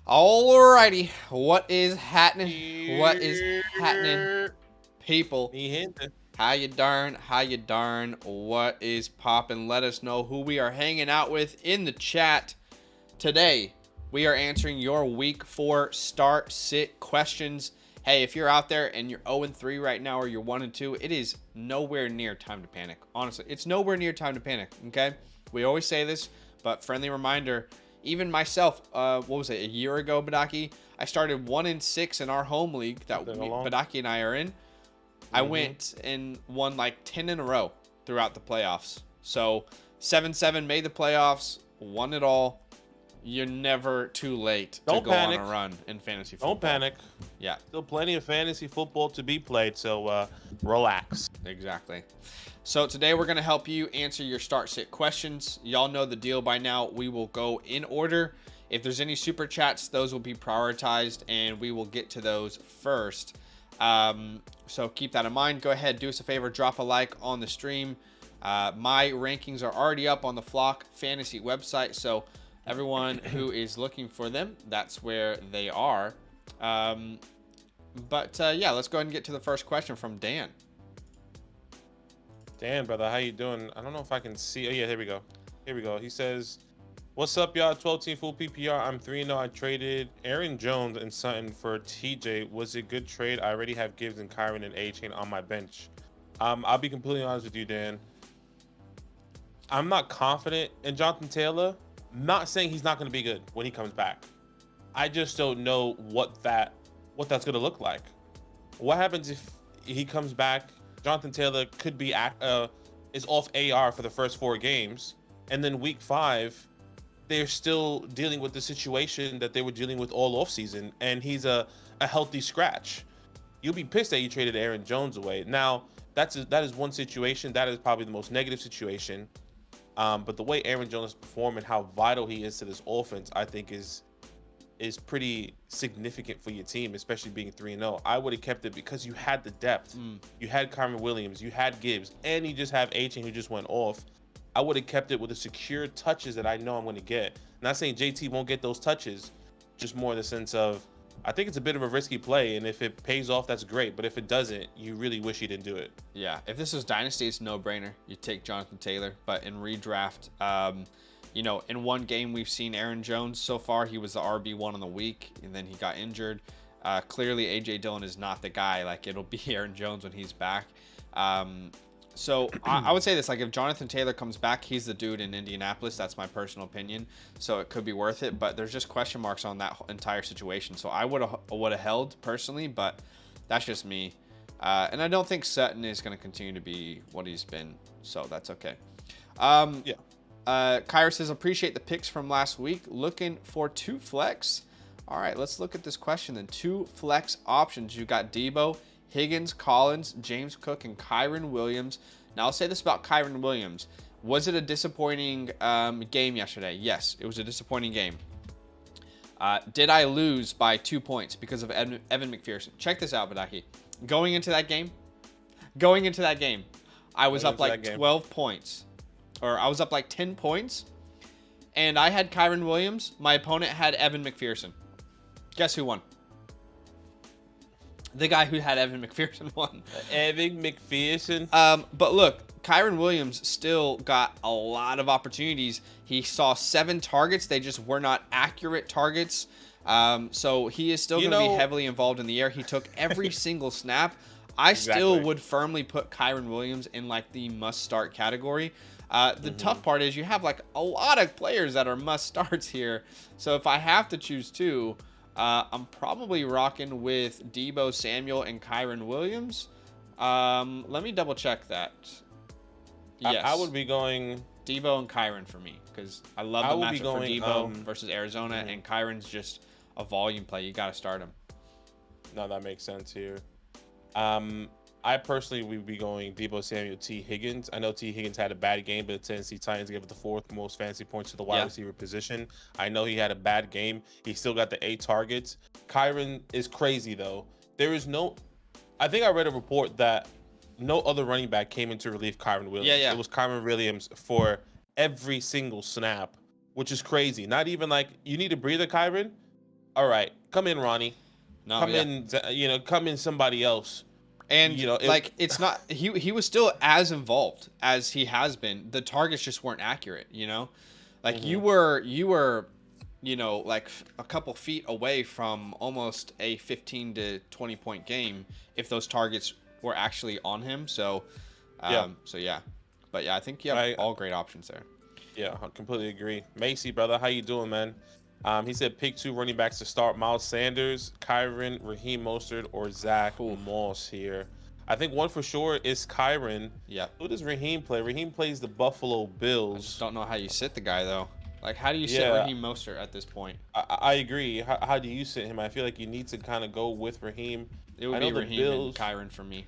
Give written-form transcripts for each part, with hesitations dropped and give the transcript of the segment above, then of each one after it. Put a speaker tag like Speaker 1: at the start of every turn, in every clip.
Speaker 1: Alrighty, what is happening? What is happening, people?
Speaker 2: Mi gente.
Speaker 1: How you darn? How you darn? What is poppin'? Let us know who we are hanging out with in the chat today. We are answering your week 4 start sit questions. Hey, if you're out there and you're 0-3 right now or you're 1-2, it is nowhere near time to panic. Honestly, it's nowhere near time to panic. Okay, we always say this, but friendly reminder. Even myself, what was it, a year ago, Badaki? I started 1-6 in our home league that Badaki and I are in. I went and won like 10 in a row throughout the playoffs. So 7-7 made the playoffs, won it all. You're never too late to go on a run in fantasy football.
Speaker 2: Don't panic.
Speaker 1: Yeah.
Speaker 2: Still plenty of fantasy football to be played, so relax.
Speaker 1: Exactly. So today we're going to help you answer your start sit questions. Y'all know the deal by now. We will go in order. If there's any super chats, those will be prioritized and we will get to those first. So keep that in mind. Go ahead, do us a favor, drop a like on the stream. My rankings are already up on the Flock Fantasy website, so everyone who is looking for them, that's where they are. Yeah, let's go ahead and get to the first question from Dan.
Speaker 2: Dan, brother, how you doing? I don't know if I can see. Oh, yeah, here we go. Here we go. He says, what's up, y'all? 12-team full PPR. I'm 3-0. I traded Aaron Jones and Sutton for TJ. Was it a good trade? I already have Gibbs and Kyron and A-Chain on my bench. I'll be completely honest with you, Dan. I'm not confident in Jonathan Taylor. Not saying he's not going to be good when he comes back. I just don't know what that's going to look like. What happens if he comes back? Jonathan Taylor could be is off AR for the first 4 games, and then week 5, they're still dealing with the situation that they were dealing with all offseason, and he's a healthy scratch. You'll be pissed that you traded Aaron Jones away. Now, that is one situation. That is probably the most negative situation. But the way Aaron Jones is performing, how vital he is to this offense, I think is pretty significant for your team, especially being 3-0. I would have kept it because you had the depth. You had Kyron Williams, you had Gibbs, and you just have A-Chain who just went off. I would have kept it with the secure touches that I know I'm going to get. Not saying JT won't get those touches, just more in the sense of, I think it's a bit of a risky play, and if it pays off, that's great. But if it doesn't, you really wish you didn't do it.
Speaker 1: Yeah, if this was Dynasty, it's no-brainer. You take Jonathan Taylor. But in redraft, you know, in one game we've seen Aaron Jones so far. He was the RB1 on the week, and then he got injured. Clearly, A.J. Dillon is not the guy. Like, it'll be Aaron Jones when he's back. So I would say this, like, if Jonathan Taylor comes back, he's the dude in Indianapolis. That's my personal opinion. So it could be worth it, but there's just question marks on that entire situation. So I would have held personally, but that's just me. And I don't think Sutton is going to continue to be what he's been. So that's okay.
Speaker 2: Yeah.
Speaker 1: Kyra says, appreciate the picks from last week. Looking for 2 flex. All right, let's look at this question then. 2 flex options. You got Debo, Higgins, Collins, James Cook, and Kyron Williams. Now, I'll say this about Kyron Williams. Was it a disappointing game yesterday? Yes, it was a disappointing game. Did I lose by 2 points because of Evan McPherson? Check this out, Badaki. Going into that game, I was up like 12 points. Or I was up like 10 points. And I had Kyron Williams. My opponent had Evan McPherson. Guess who won? The guy who had Evan McPherson won.
Speaker 2: Evan McPherson.
Speaker 1: But look, Kyron Williams still got a lot of opportunities. He saw 7 targets. They just were not accurate targets. So he is still going to be heavily involved in the air. He took every single snap. I still would firmly put Kyron Williams in like the must-start category. The tough part is you have like a lot of players that are must-starts here. So if I have to choose 2, I'm probably rocking with Debo Samuel and Kyron Williams. Let me double check that.
Speaker 2: Yes. I would be going
Speaker 1: Debo and Kyron for me because I love the matchup for Debo versus Arizona, and Kyron's just a volume play. You got to start him.
Speaker 2: No, that makes sense here. I personally would be going Debo Samuel, T. Higgins. I know T. Higgins had a bad game, but the Tennessee Titans gave it the 4th most fantasy points to the wide receiver position. I know he had a bad game. He still got the 8 targets. Kyron is crazy, though. There is no... I think I read a report that no other running back came in to relieve Kyron Williams.
Speaker 1: Yeah.
Speaker 2: It was Kyron Williams for every single snap, which is crazy. Not even like, you need a breather, Kyron? all right, come in, Ronnie.
Speaker 1: No,
Speaker 2: Come
Speaker 1: yeah.
Speaker 2: in, come in somebody else.
Speaker 1: And like it's not he was still as involved as he has been. The targets just weren't accurate, Like you were like a couple feet away from almost a 15 to 20 point game if those targets were actually on him. So yeah. But yeah, I think you have all great options there.
Speaker 2: Yeah, I completely agree. Macy, brother, how you doing, man? He said pick 2 running backs to start: Miles Sanders, Kyron, Raheem Mostert, or Zach Moss here. I think one for sure is Kyron.
Speaker 1: Yeah.
Speaker 2: Who does Raheem play? Raheem plays the Buffalo Bills.
Speaker 1: I just don't know how you sit the guy though. Like, how do you sit Raheem Mostert at this point?
Speaker 2: I agree. How do you sit him? I feel like you need to kind of go with Raheem.
Speaker 1: It would be Raheem and Kyron for me.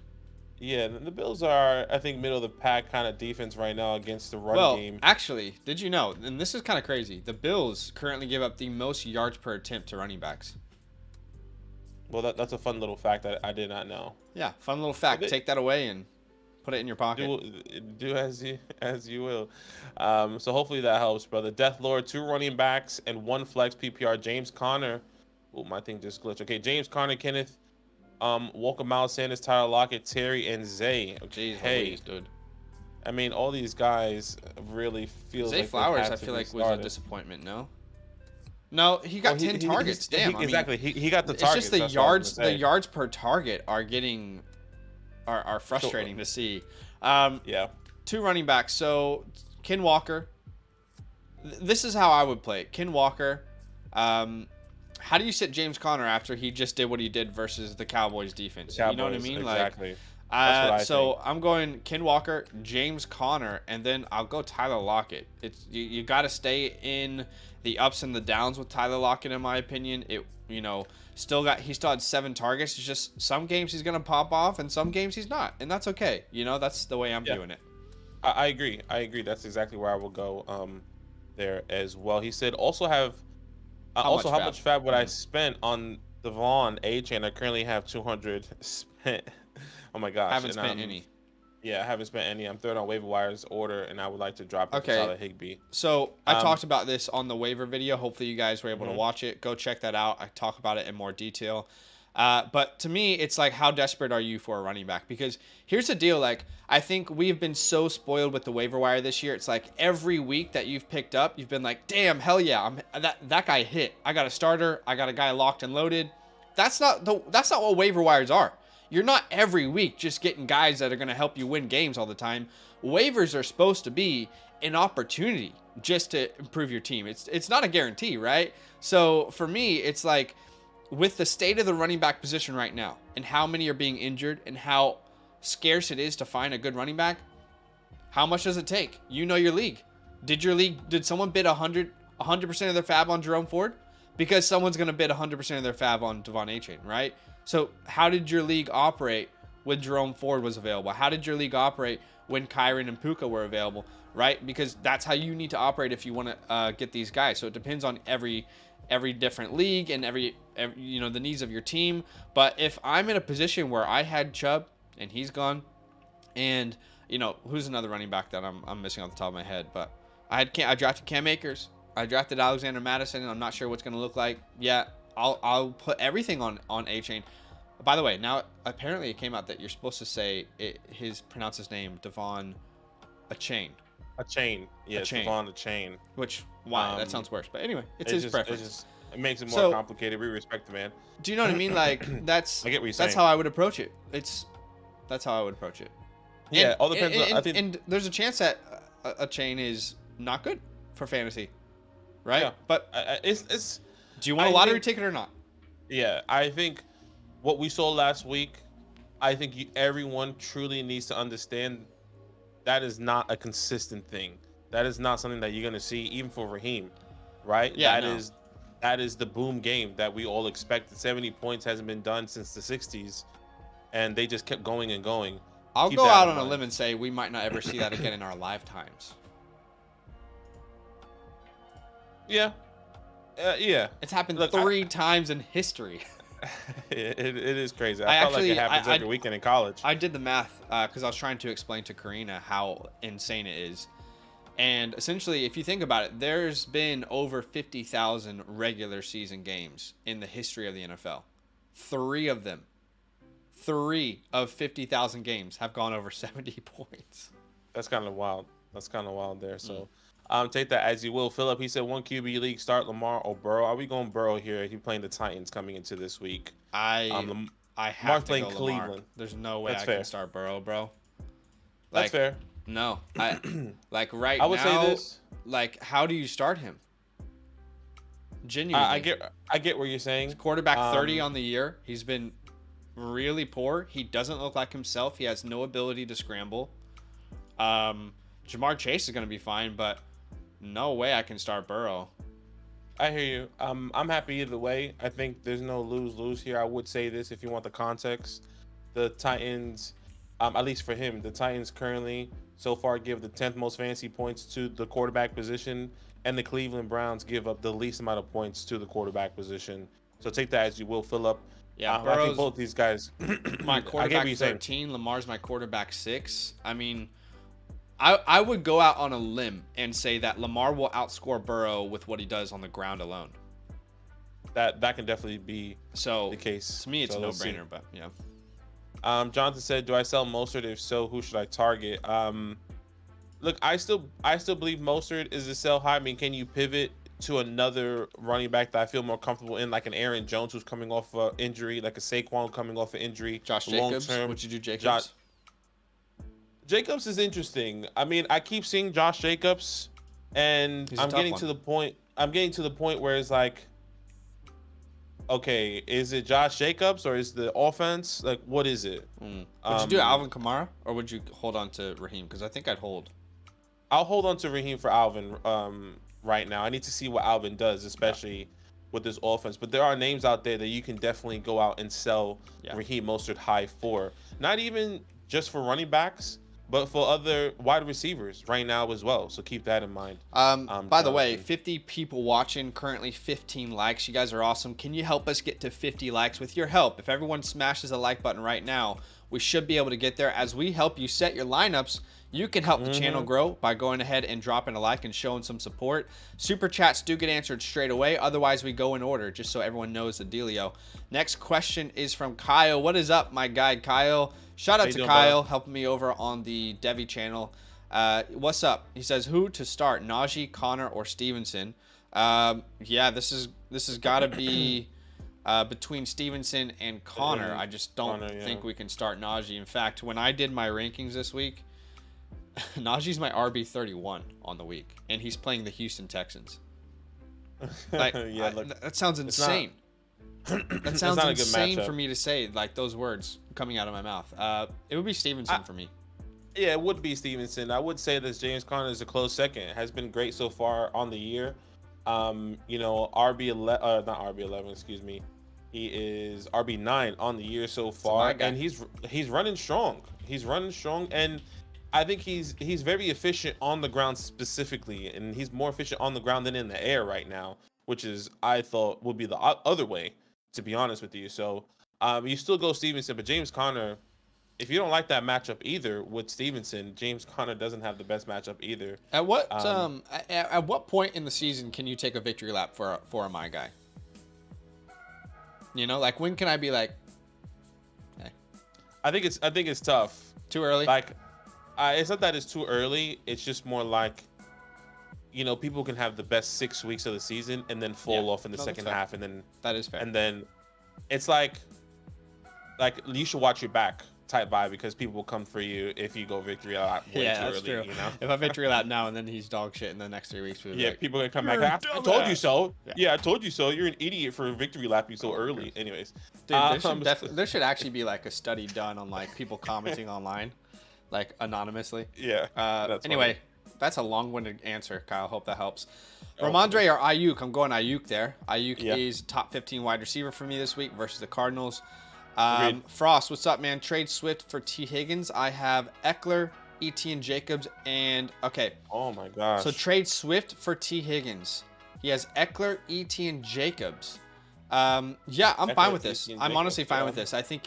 Speaker 2: Yeah, the Bills are, I think, middle of the pack kind of defense right now against the run game.
Speaker 1: Actually, did you know, and this is kind of crazy, the Bills currently give up the most yards per attempt to running backs.
Speaker 2: Well, that's a fun little fact that I did not know.
Speaker 1: Yeah, fun little fact. Take that away and put it in your pocket.
Speaker 2: Do as you will. So hopefully that helps, brother. Death Lord, 2 running backs and 1 flex PPR. James Conner. Oh, my thing just glitched. Okay, James Conner, Kenneth. Walker, Miles Sanders, Tyler Lockett, Terry, and Zay.
Speaker 1: Jeez, hey, dude.
Speaker 2: I mean, all these guys really feel
Speaker 1: Zay
Speaker 2: like
Speaker 1: Flowers, I feel like was a disappointment. No, he got 10 targets. Damn,
Speaker 2: exactly. He got the targets.
Speaker 1: It's just the yards per target are getting are frustrating to see.
Speaker 2: Yeah.
Speaker 1: 2 running backs. So Ken Walker. This is how I would play it. Ken Walker. How do you sit James Conner after he just did what he did versus the Cowboys defense? You know what I mean?
Speaker 2: Exactly.
Speaker 1: So I'm going Ken Walker, James Conner, and then I'll go Tyler Lockett. It's you got to stay in the ups and the downs with Tyler Lockett, in my opinion. He still had 7 targets. It's just some games he's gonna pop off, and some games he's not, and that's okay. That's the way I'm doing it.
Speaker 2: I agree. That's exactly where I will go there as well. He said also have. How much fab would I spend on Devon Achane? I currently have 200 spent. Oh my gosh.
Speaker 1: Haven't spent any.
Speaker 2: Yeah, I haven't spent any. I'm third on waiver wires order, and I would like to drop it to Tyler Higbee.
Speaker 1: So I talked about this on the waiver video. Hopefully you guys were able to watch it. Go check that out. I talk about it in more detail. But to me, it's like, how desperate are you for a running back? Because here's the deal. Like, I think we've been so spoiled with the waiver wire this year. It's like every week that you've picked up, you've been like, damn, hell yeah, that guy hit. I got a starter. I got a guy locked and loaded. That's not what waiver wires are. You're not every week just getting guys that are going to help you win games all the time. Waivers are supposed to be an opportunity just to improve your team. It's not a guarantee, right? So for me, it's like, with the state of the running back position right now and how many are being injured and how scarce it is to find a good running back, how much does it take? You know your league. Did someone bid 100% of their fab on Jerome Ford? Because someone's going to bid 100% of their fab on Devon Achane, right? So how did your league operate when Jerome Ford was available? How did your league operate when Kyron and Puka were available, right? Because that's how you need to operate if you want to get these guys. So it depends on every different league and every the needs of your team. But if I'm in a position where I had Chubb and he's gone, and who's another running back that I'm missing off the top of my head, but I drafted Cam Akers, I drafted Alexander Madison, and I'm not sure what's going to look like. Yeah, I'll put everything on Achane. By the way, now apparently it came out that you're supposed to say pronounce his name Devon Achane.
Speaker 2: Achane, yeah, Devon Achane.
Speaker 1: Which that sounds worse, but anyway, it's his preference.
Speaker 2: It makes it more complicated. We respect the man.
Speaker 1: Do you know what I mean? Like
Speaker 2: I get what you're saying.
Speaker 1: That's how I would approach it. That's how I would approach it.
Speaker 2: Yeah, all depends.
Speaker 1: And there's a chance that Achane is not good for fantasy, right?
Speaker 2: Yeah,
Speaker 1: but
Speaker 2: it's.
Speaker 1: Do you want a lottery ticket or not?
Speaker 2: Yeah, I think what we saw last week, I think everyone truly needs to understand that is not a consistent thing. That is not something that you're going to see even for Raheem, right?
Speaker 1: Yeah,
Speaker 2: that is the boom game that we all expected. 70 points hasn't been done since the 60s, and they just kept going and going.
Speaker 1: I'll go out on a limb and say we might not ever see that again in our lifetimes.
Speaker 2: Yeah. Yeah.
Speaker 1: It's happened 3 times in history.
Speaker 2: It is crazy. I felt like it happens every weekend in college.
Speaker 1: I did the math because I was trying to explain to Karina how insane it is. And essentially, if you think about it, there's been over 50,000 regular season games in the history of the NFL. Three of 50,000 games have gone over 70 points.
Speaker 2: That's kind of wild. There. So, take that as you will. Philip, he said 1 QB league, start Lamar or Burrow. Are we going Burrow here? He playing the Titans coming into this week.
Speaker 1: I have
Speaker 2: Mark
Speaker 1: to
Speaker 2: playing
Speaker 1: go Lamar.
Speaker 2: Cleveland.
Speaker 1: There's no way
Speaker 2: That's
Speaker 1: I
Speaker 2: fair.
Speaker 1: can start Burrow, bro.
Speaker 2: That's fair.
Speaker 1: No, I like right
Speaker 2: I would
Speaker 1: now.
Speaker 2: say this.
Speaker 1: Like, how do you start him? Genuinely,
Speaker 2: I get what you're saying.
Speaker 1: He's quarterback 30 on the year. He's been really poor. He doesn't look like himself. He has no ability to scramble. Jamar Chase is going to be fine, but no way I can start Burrow.
Speaker 2: I hear you. I'm happy either way. I think there's no lose here. I would say this if you want the context. The Titans, at least for him, the Titans currently so far give the 10th most fantasy points to the quarterback position, and the Cleveland Browns give up the least amount of points to the quarterback position. So take that as you will, Philip.
Speaker 1: Yeah,
Speaker 2: I think both these guys.
Speaker 1: My quarterback 13, Lamar's my quarterback 6. I mean, I would go out on a limb and say that Lamar will outscore Burrow with what he does on the ground alone.
Speaker 2: That can definitely be the case.
Speaker 1: To me, it's a no-brainer, but yeah.
Speaker 2: Jonathan said, "Do I sell Mostert? If so, who should I target?" Look, I still believe Mostert is a sell high. I mean, can you pivot to another running back that I feel more comfortable in, like an Aaron Jones who's coming off an injury, like a Saquon coming off an injury?
Speaker 1: Josh Jacobs. Would you do Jacobs?
Speaker 2: Jacobs is interesting. I mean, I keep seeing Josh Jacobs, and I'm getting to the point. Where it's like, okay, is it Josh Jacobs or is the offense like what is it?
Speaker 1: Would you do Alvin Kamara or would you hold on to Raheem? Because I think I'd hold.
Speaker 2: I'll hold on to Raheem for Alvin right now. I need to see what Alvin does, especially with this offense. But there are names out there that you can definitely go out and sell Raheem Mostert high for. Not even just for running backs, but for other wide receivers right now as well. So keep that in mind.
Speaker 1: By the way, 50 people watching, currently 15 likes. You guys are awesome. Can you help us get to 50 likes? With your help, if everyone smashes the like button right now, we should be able to get there. As we help you set your lineups, you can help the channel grow by going ahead and dropping a like and showing some support. Super chats do get answered straight away. Otherwise, we go in order, just so everyone knows the dealio. Next question is from Kyle. What is up, my guy, Kyle? Shout out to Kyle, helping me over on the Devi channel. What's up? He says, who to start, Najee, Connor, or Stevenson? Yeah, this has got to be between Stevenson and Connor. I just don't think we can start Najee. In fact, when I did my rankings this week, Najee's my RB31 on the week, and he's playing the Houston Texans. Like, that sounds insane. That sounds insane for me to say, like, those words coming out of my mouth. It would be Stevenson for me.
Speaker 2: Yeah, it would be Stevenson. I would say that James Conner is a close second. Has been great so far on the year. RB11, not RB11, excuse me. He is RB9 on the year so far, and he's running strong. He's running strong, and I think he's very efficient on the ground specifically, and he's more efficient on the ground than in the air right now, which is I thought would be the other way, to be honest with you. So you still go Stevenson, but James Conner, if you don't like that matchup either with Stevenson, James Conner doesn't have the best matchup either.
Speaker 1: At what point in the season can you take a victory lap for my guy? You know, like when can I be like, hey?
Speaker 2: I think it's tough.
Speaker 1: Too early?
Speaker 2: Like, it's not that it's too early. It's just more like, you know, people can have the best 6 weeks of the season and then fall off in the second half, and then
Speaker 1: that is fair.
Speaker 2: And then it's like you should watch your back type vibe, because people will come for you if you go victory lap way too early. True. You know,
Speaker 1: if I victory lap now and then he's dog shit in the next 3 weeks,
Speaker 2: people are gonna come back. I told you so. Yeah, I told you so. You're an idiot for a victory lap you so early. Anyways,
Speaker 1: dude, there should actually be like a study done on like people commenting online, like anonymously.
Speaker 2: Yeah.
Speaker 1: Anyway, that's a long-winded answer, Kyle. Hope that helps. Ramondre or Ayuk? I'm going Ayuk there. Ayuk is top 15 wide receiver for me this week versus the Cardinals. Frost, what's up, man? Trade Swift for T. Higgins. I have Eckler, Etienne Jacobs, and
Speaker 2: oh my gosh.
Speaker 1: So trade Swift for T. Higgins. He has Eckler, Etienne Jacobs. I'm fine with this. I'm honestly fine with this. I think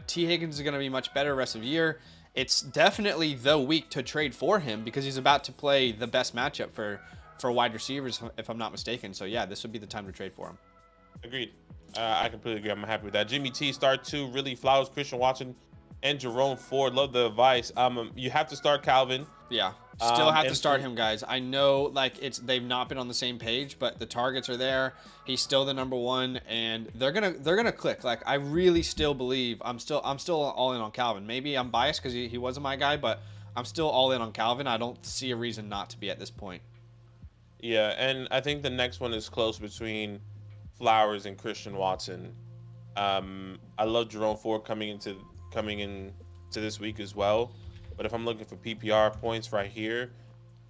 Speaker 1: T. Higgins is going to be much better rest of the year, it's definitely the week to trade for him because he's about to play the best matchup for wide receivers, if I'm not mistaken. So yeah, this would be the time to trade for him.
Speaker 2: Agreed. I completely agree. I'm happy with that. Jimmy T, start 2, really Flowers, Christian Watson, and Jerome Ford. Love the advice. You have to start Calvin.
Speaker 1: Yeah, still have to start
Speaker 2: and
Speaker 1: him, guys. I know, like, they've not been on the same page, but the targets are there. He's still the number one, and they're gonna click. Like, I really still believe I'm still all in on Calvin. Maybe I'm biased because he wasn't my guy, but I'm still all in on Calvin. I don't see a reason not to be at this point.
Speaker 2: Yeah, and I think the next one is close between Flowers and Christian Watson. I love Jerome Ford coming into this week as well. But if I'm looking for PPR points right here,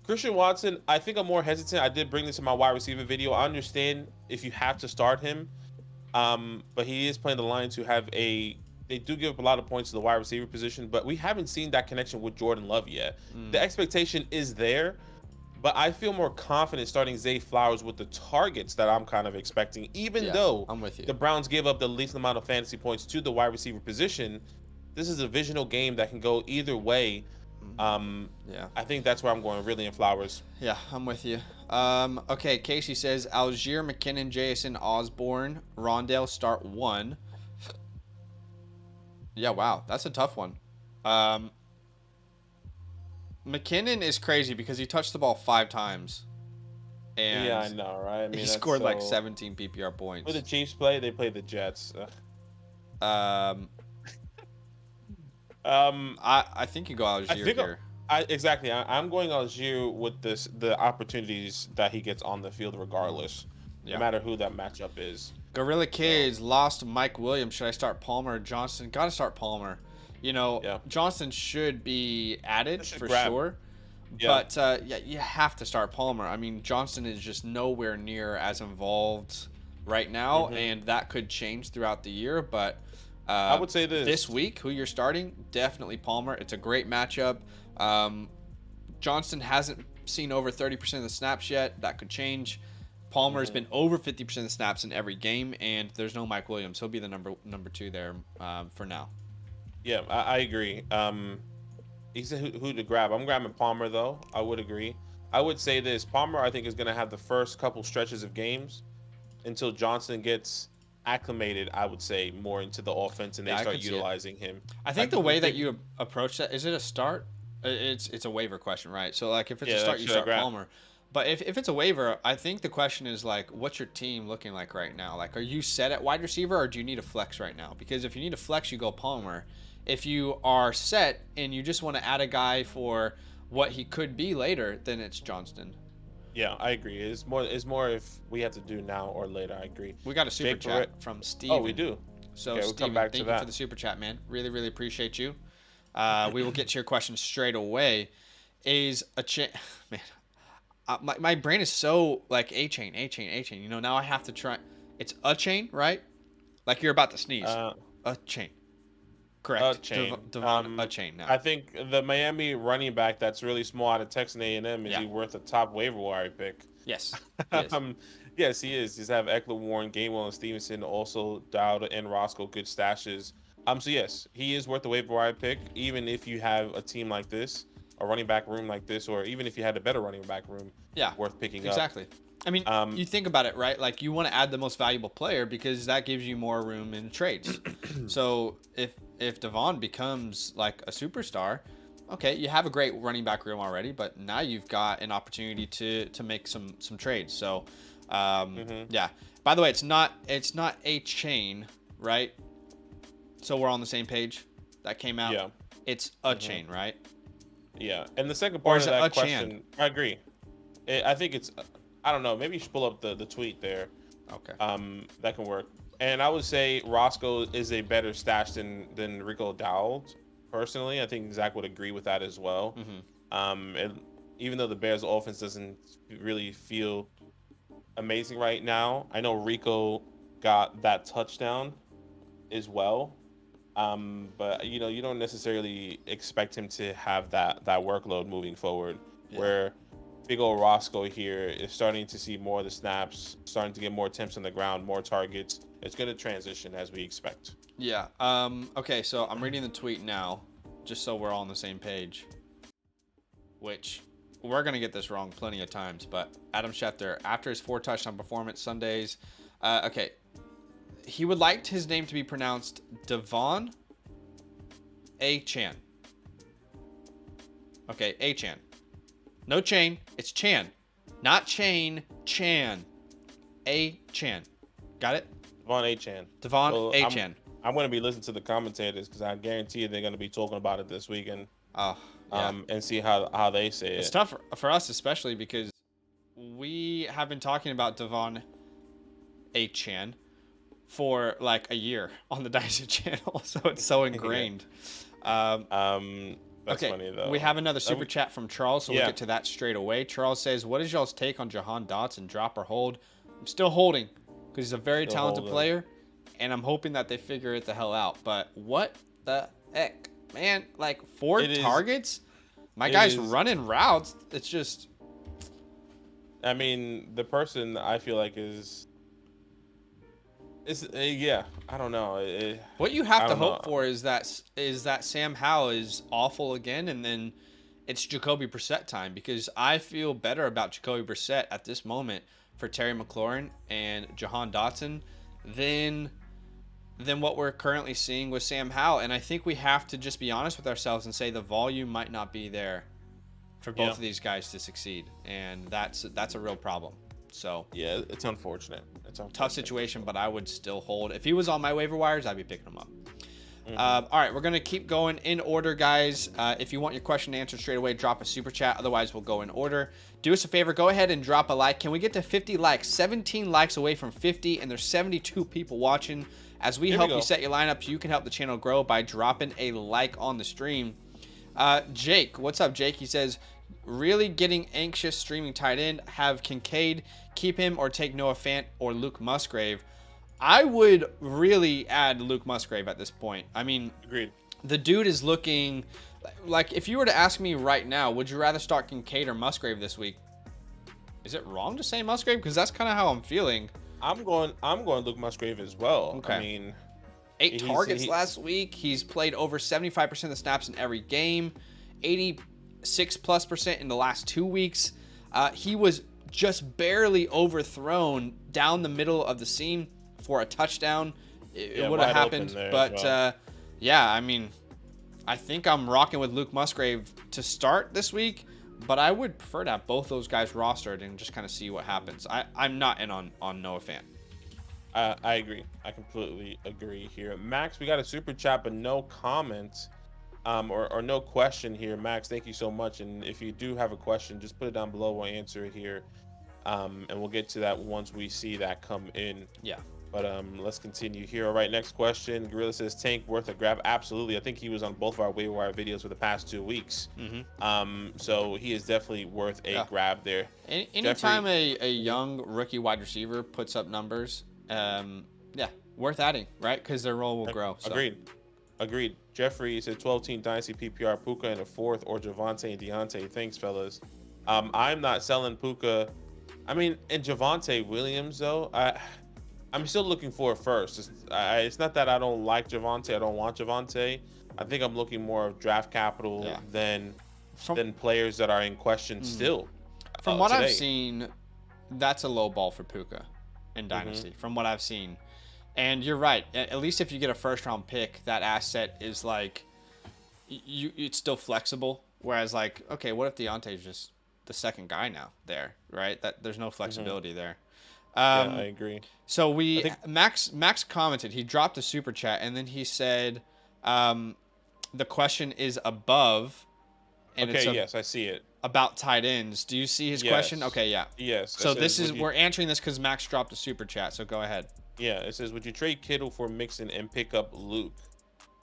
Speaker 2: Christian Watson, I think I'm more hesitant. I did bring this in my wide receiver video. I understand if you have to start him, but he is playing the Lions, who have they do give up a lot of points to the wide receiver position, but we haven't seen that connection with Jordan Love yet. The expectation is there, but I feel more confident starting Zay Flowers with the targets that I'm kind of expecting, even though
Speaker 1: I'm with you.
Speaker 2: The Browns gave up the least amount of fantasy points to the wide receiver position. This is a divisional game that can go either way.
Speaker 1: Yeah,
Speaker 2: I think that's where I'm going, really, in Flowers.
Speaker 1: Yeah, I'm with you. Okay, Casey says Algier, McKinnon, Jason, Osborne, Rondale start 1. Yeah, wow, that's a tough one. McKinnon is crazy because he touched the ball 5 times. And
Speaker 2: yeah, I know, right? I mean,
Speaker 1: he scored like 17 PPR points.
Speaker 2: Who the Chiefs play? They play the Jets.
Speaker 1: I think you go Algier here.
Speaker 2: Exactly. I'm going Algier with the opportunities that he gets on the field regardless, no matter who that matchup is.
Speaker 1: Gorilla Kids lost Mike Williams. Should I start Palmer or Johnston? Got to start Palmer. You know, Johnston should be added for sure. Yeah. But you have to start Palmer. I mean, Johnston is just nowhere near as involved right now, and that could change throughout the year. But
Speaker 2: I would say
Speaker 1: this week, who you're starting, definitely Palmer. It's a great matchup. Johnston hasn't seen over 30% of the snaps yet. That could change. Palmer's been over 50% of the snaps in every game, and there's no Mike Williams. He'll be the number 2 there for now.
Speaker 2: Yeah, I agree. He said who to grab. I'm grabbing Palmer, though. I would agree. I would say this. Palmer, I think, is going to have the first couple stretches of games until Johnston gets acclimated, I would say, more into the offense and they start utilizing him.
Speaker 1: I think the way that you approach that, is it a start? It's a waiver question, right? So, like, if it's a start, you start Palmer. But if it's a waiver, I think the question is, like, what's your team looking like right now? Like, are you set at wide receiver or do you need a flex right now? Because if you need a flex, you go Palmer. If you are set and you just want to add a guy for what he could be later, then it's Johnston.
Speaker 2: Yeah, I agree. It's more if we have to do now or later. I agree.
Speaker 1: We got a super chat from Steven.
Speaker 2: Oh, we do.
Speaker 1: So, Steven, thank you for the super chat, man. Really, really appreciate you. We will get to your question straight away. Is a man? My brain is so like a chain. You know, now I have to try. It's a chain, right? Like you're about to sneeze. A chain. Correct.
Speaker 2: A chain.
Speaker 1: Devon, a chain. Now.
Speaker 2: I think the Miami running back that's really small out of Texas A&M, is he worth a top waiver wire pick?
Speaker 1: Yes.
Speaker 2: Yes, he is. He's have Eckler, Warren, Gainwell, and Stevenson, also Dowd and Roscoe, good stashes. So yes, he is worth the waiver wire pick, even if you have a team like this, a running back room like this, or even if you had a better running back room, worth picking up.
Speaker 1: Exactly. I mean, you think about it, right? Like, you want to add the most valuable player because that gives you more room in trades. So if Devon becomes like a superstar, okay, you have a great running back room already, but now you've got an opportunity to make some trades. So, yeah. By the way, it's not a chain, right? So we're on the same page. That came out.
Speaker 2: Yeah.
Speaker 1: It's a chain, right?
Speaker 2: Yeah. And the second part of that question, I agree. I think it's, I don't know. Maybe you should pull up the tweet there.
Speaker 1: Okay.
Speaker 2: That can work. And I would say Roscoe is a better stash than Rico Dowd. Personally, I think Zach would agree with that as well. And even though the Bears' offense doesn't really feel amazing right now, I know Rico got that touchdown as well. But you know, you don't necessarily expect him to have that workload moving forward. Where big old Roscoe here is starting to see more of the snaps, starting to get more attempts on the ground, more targets. It's going to transition as we expect.
Speaker 1: Yeah. Okay, so I'm reading the tweet now. just so we're all on the same page, which we're going to get this wrong plenty of times, but Adam Schefter, after his 4 touchdown performance Sundays, okay, he would like his name to be pronounced Devon Achane. Okay, Achane. No chain, it's Chan. Not chain, Chan. Achane. Got it?
Speaker 2: Devon Achane.
Speaker 1: Devon
Speaker 2: Well,
Speaker 1: Achane.
Speaker 2: I'm going to be listening to the commentators because I guarantee you they're going to be talking about it this weekend.
Speaker 1: Oh, yeah.
Speaker 2: And see how they say it.
Speaker 1: It's tough for us, especially because we have been talking about Devon Achane for like a year on the Dynasty channel, so it's so ingrained.
Speaker 2: That's
Speaker 1: okay,
Speaker 2: funny though.
Speaker 1: we have another super chat from Charles, so
Speaker 2: yeah.
Speaker 1: we'll get to that straight away. Charles says, "What is y'all's take on Jahan Dotson? Drop or hold?" I'm still holding because he's a very talented player, and I'm hoping that they figure it the hell out. But what the heck, man? Like 4 targets, my guy's running routes. It's just.
Speaker 2: I mean, the person I feel like is yeah. I don't know.
Speaker 1: What you have to hope for is that Sam Howell is awful again, and then it's Jacoby Brissett time, because I feel better about Jacoby Brissett at this moment for Terry McLaurin and Jahan Dotson than what we're currently seeing with Sam Howell. And I think we have to just be honest with ourselves and say the volume might not be there for both of these guys to succeed, and that's a real problem. So
Speaker 2: yeah, it's unfortunate.
Speaker 1: Tough situation, but I would still hold. If he was on my waiver wires, I'd be picking him up. All right, we're going to keep going in order, guys. If you want your question answered straight away, drop a super chat. Otherwise, we'll go in order. Do us a favor. Go ahead and drop a like. Can we get to 50 likes? 17 likes away from 50, and there's 72 people watching. As we help you set your lineups, you can help the channel grow by dropping a like on the stream. Jake, what's up, Jake? He says, really getting anxious streaming tight end. Have Kincaid, keep him, or take Noah Fant or Luke Musgrave. I would really add Luke Musgrave at this point. I mean,
Speaker 2: agreed.
Speaker 1: The dude is looking like, if you were to ask me right now, would you rather start Kincaid or Musgrave this week? Is it wrong to say Musgrave? Because that's kind of how I'm feeling. I'm going
Speaker 2: Luke Musgrave as well.
Speaker 1: Okay.
Speaker 2: I mean,
Speaker 1: 8 targets last week. He's played over 75% of the snaps in every game, 86+% in the last 2 weeks. He was just barely overthrown down the middle of the seam for a touchdown. It would have happened, but yeah, I mean, I think I'm rocking with Luke Musgrave to start this week, but I would prefer to have both those guys rostered and just kind of see what happens. I'm not in on Noah Fant.
Speaker 2: I agree. I completely agree here. Max, we got a super chat, but no comments or no question here. Max, thank you so much. And if you do have a question, just put it down below. We'll answer it here. And we'll get to that once we see that come in.
Speaker 1: Yeah.
Speaker 2: But let's continue here. All right, next question. Gorilla says, Tank worth a grab? Absolutely. I think he was on both of our waiver wire videos for the past 2 weeks. So he is definitely worth a grab there.
Speaker 1: Anytime a young rookie wide receiver puts up numbers, worth adding, right? Because their role will grow. So.
Speaker 2: Agreed. Jeffrey said 12-team Dynasty PPR, Puka in a 4th, or Javonte and Deontay. Thanks, fellas. I'm not selling Puka. I mean, and Javonte Williams, though, I'm still looking for a first. It's not that I don't like Javonte. I don't want Javonte. I think I'm looking more of draft capital than players that are in question still.
Speaker 1: From what I've seen, that's a low ball for Puka in Dynasty, from what I've seen. And you're right. At least if you get a first-round pick, that asset is like, it's still flexible. Whereas, like, okay, what if Deontay's just the second guy now there, right? There's no flexibility there.
Speaker 2: Yeah, I agree.
Speaker 1: So Max commented, he dropped a super chat, and then he said, the question is above. And
Speaker 2: yes, I see it.
Speaker 1: About tight ends. Do you see his question? Okay, yeah.
Speaker 2: Yes.
Speaker 1: So we're answering this because Max dropped a super chat, so go ahead.
Speaker 2: Yeah, it says, would you trade Kittle for Mixon and pick up Luke?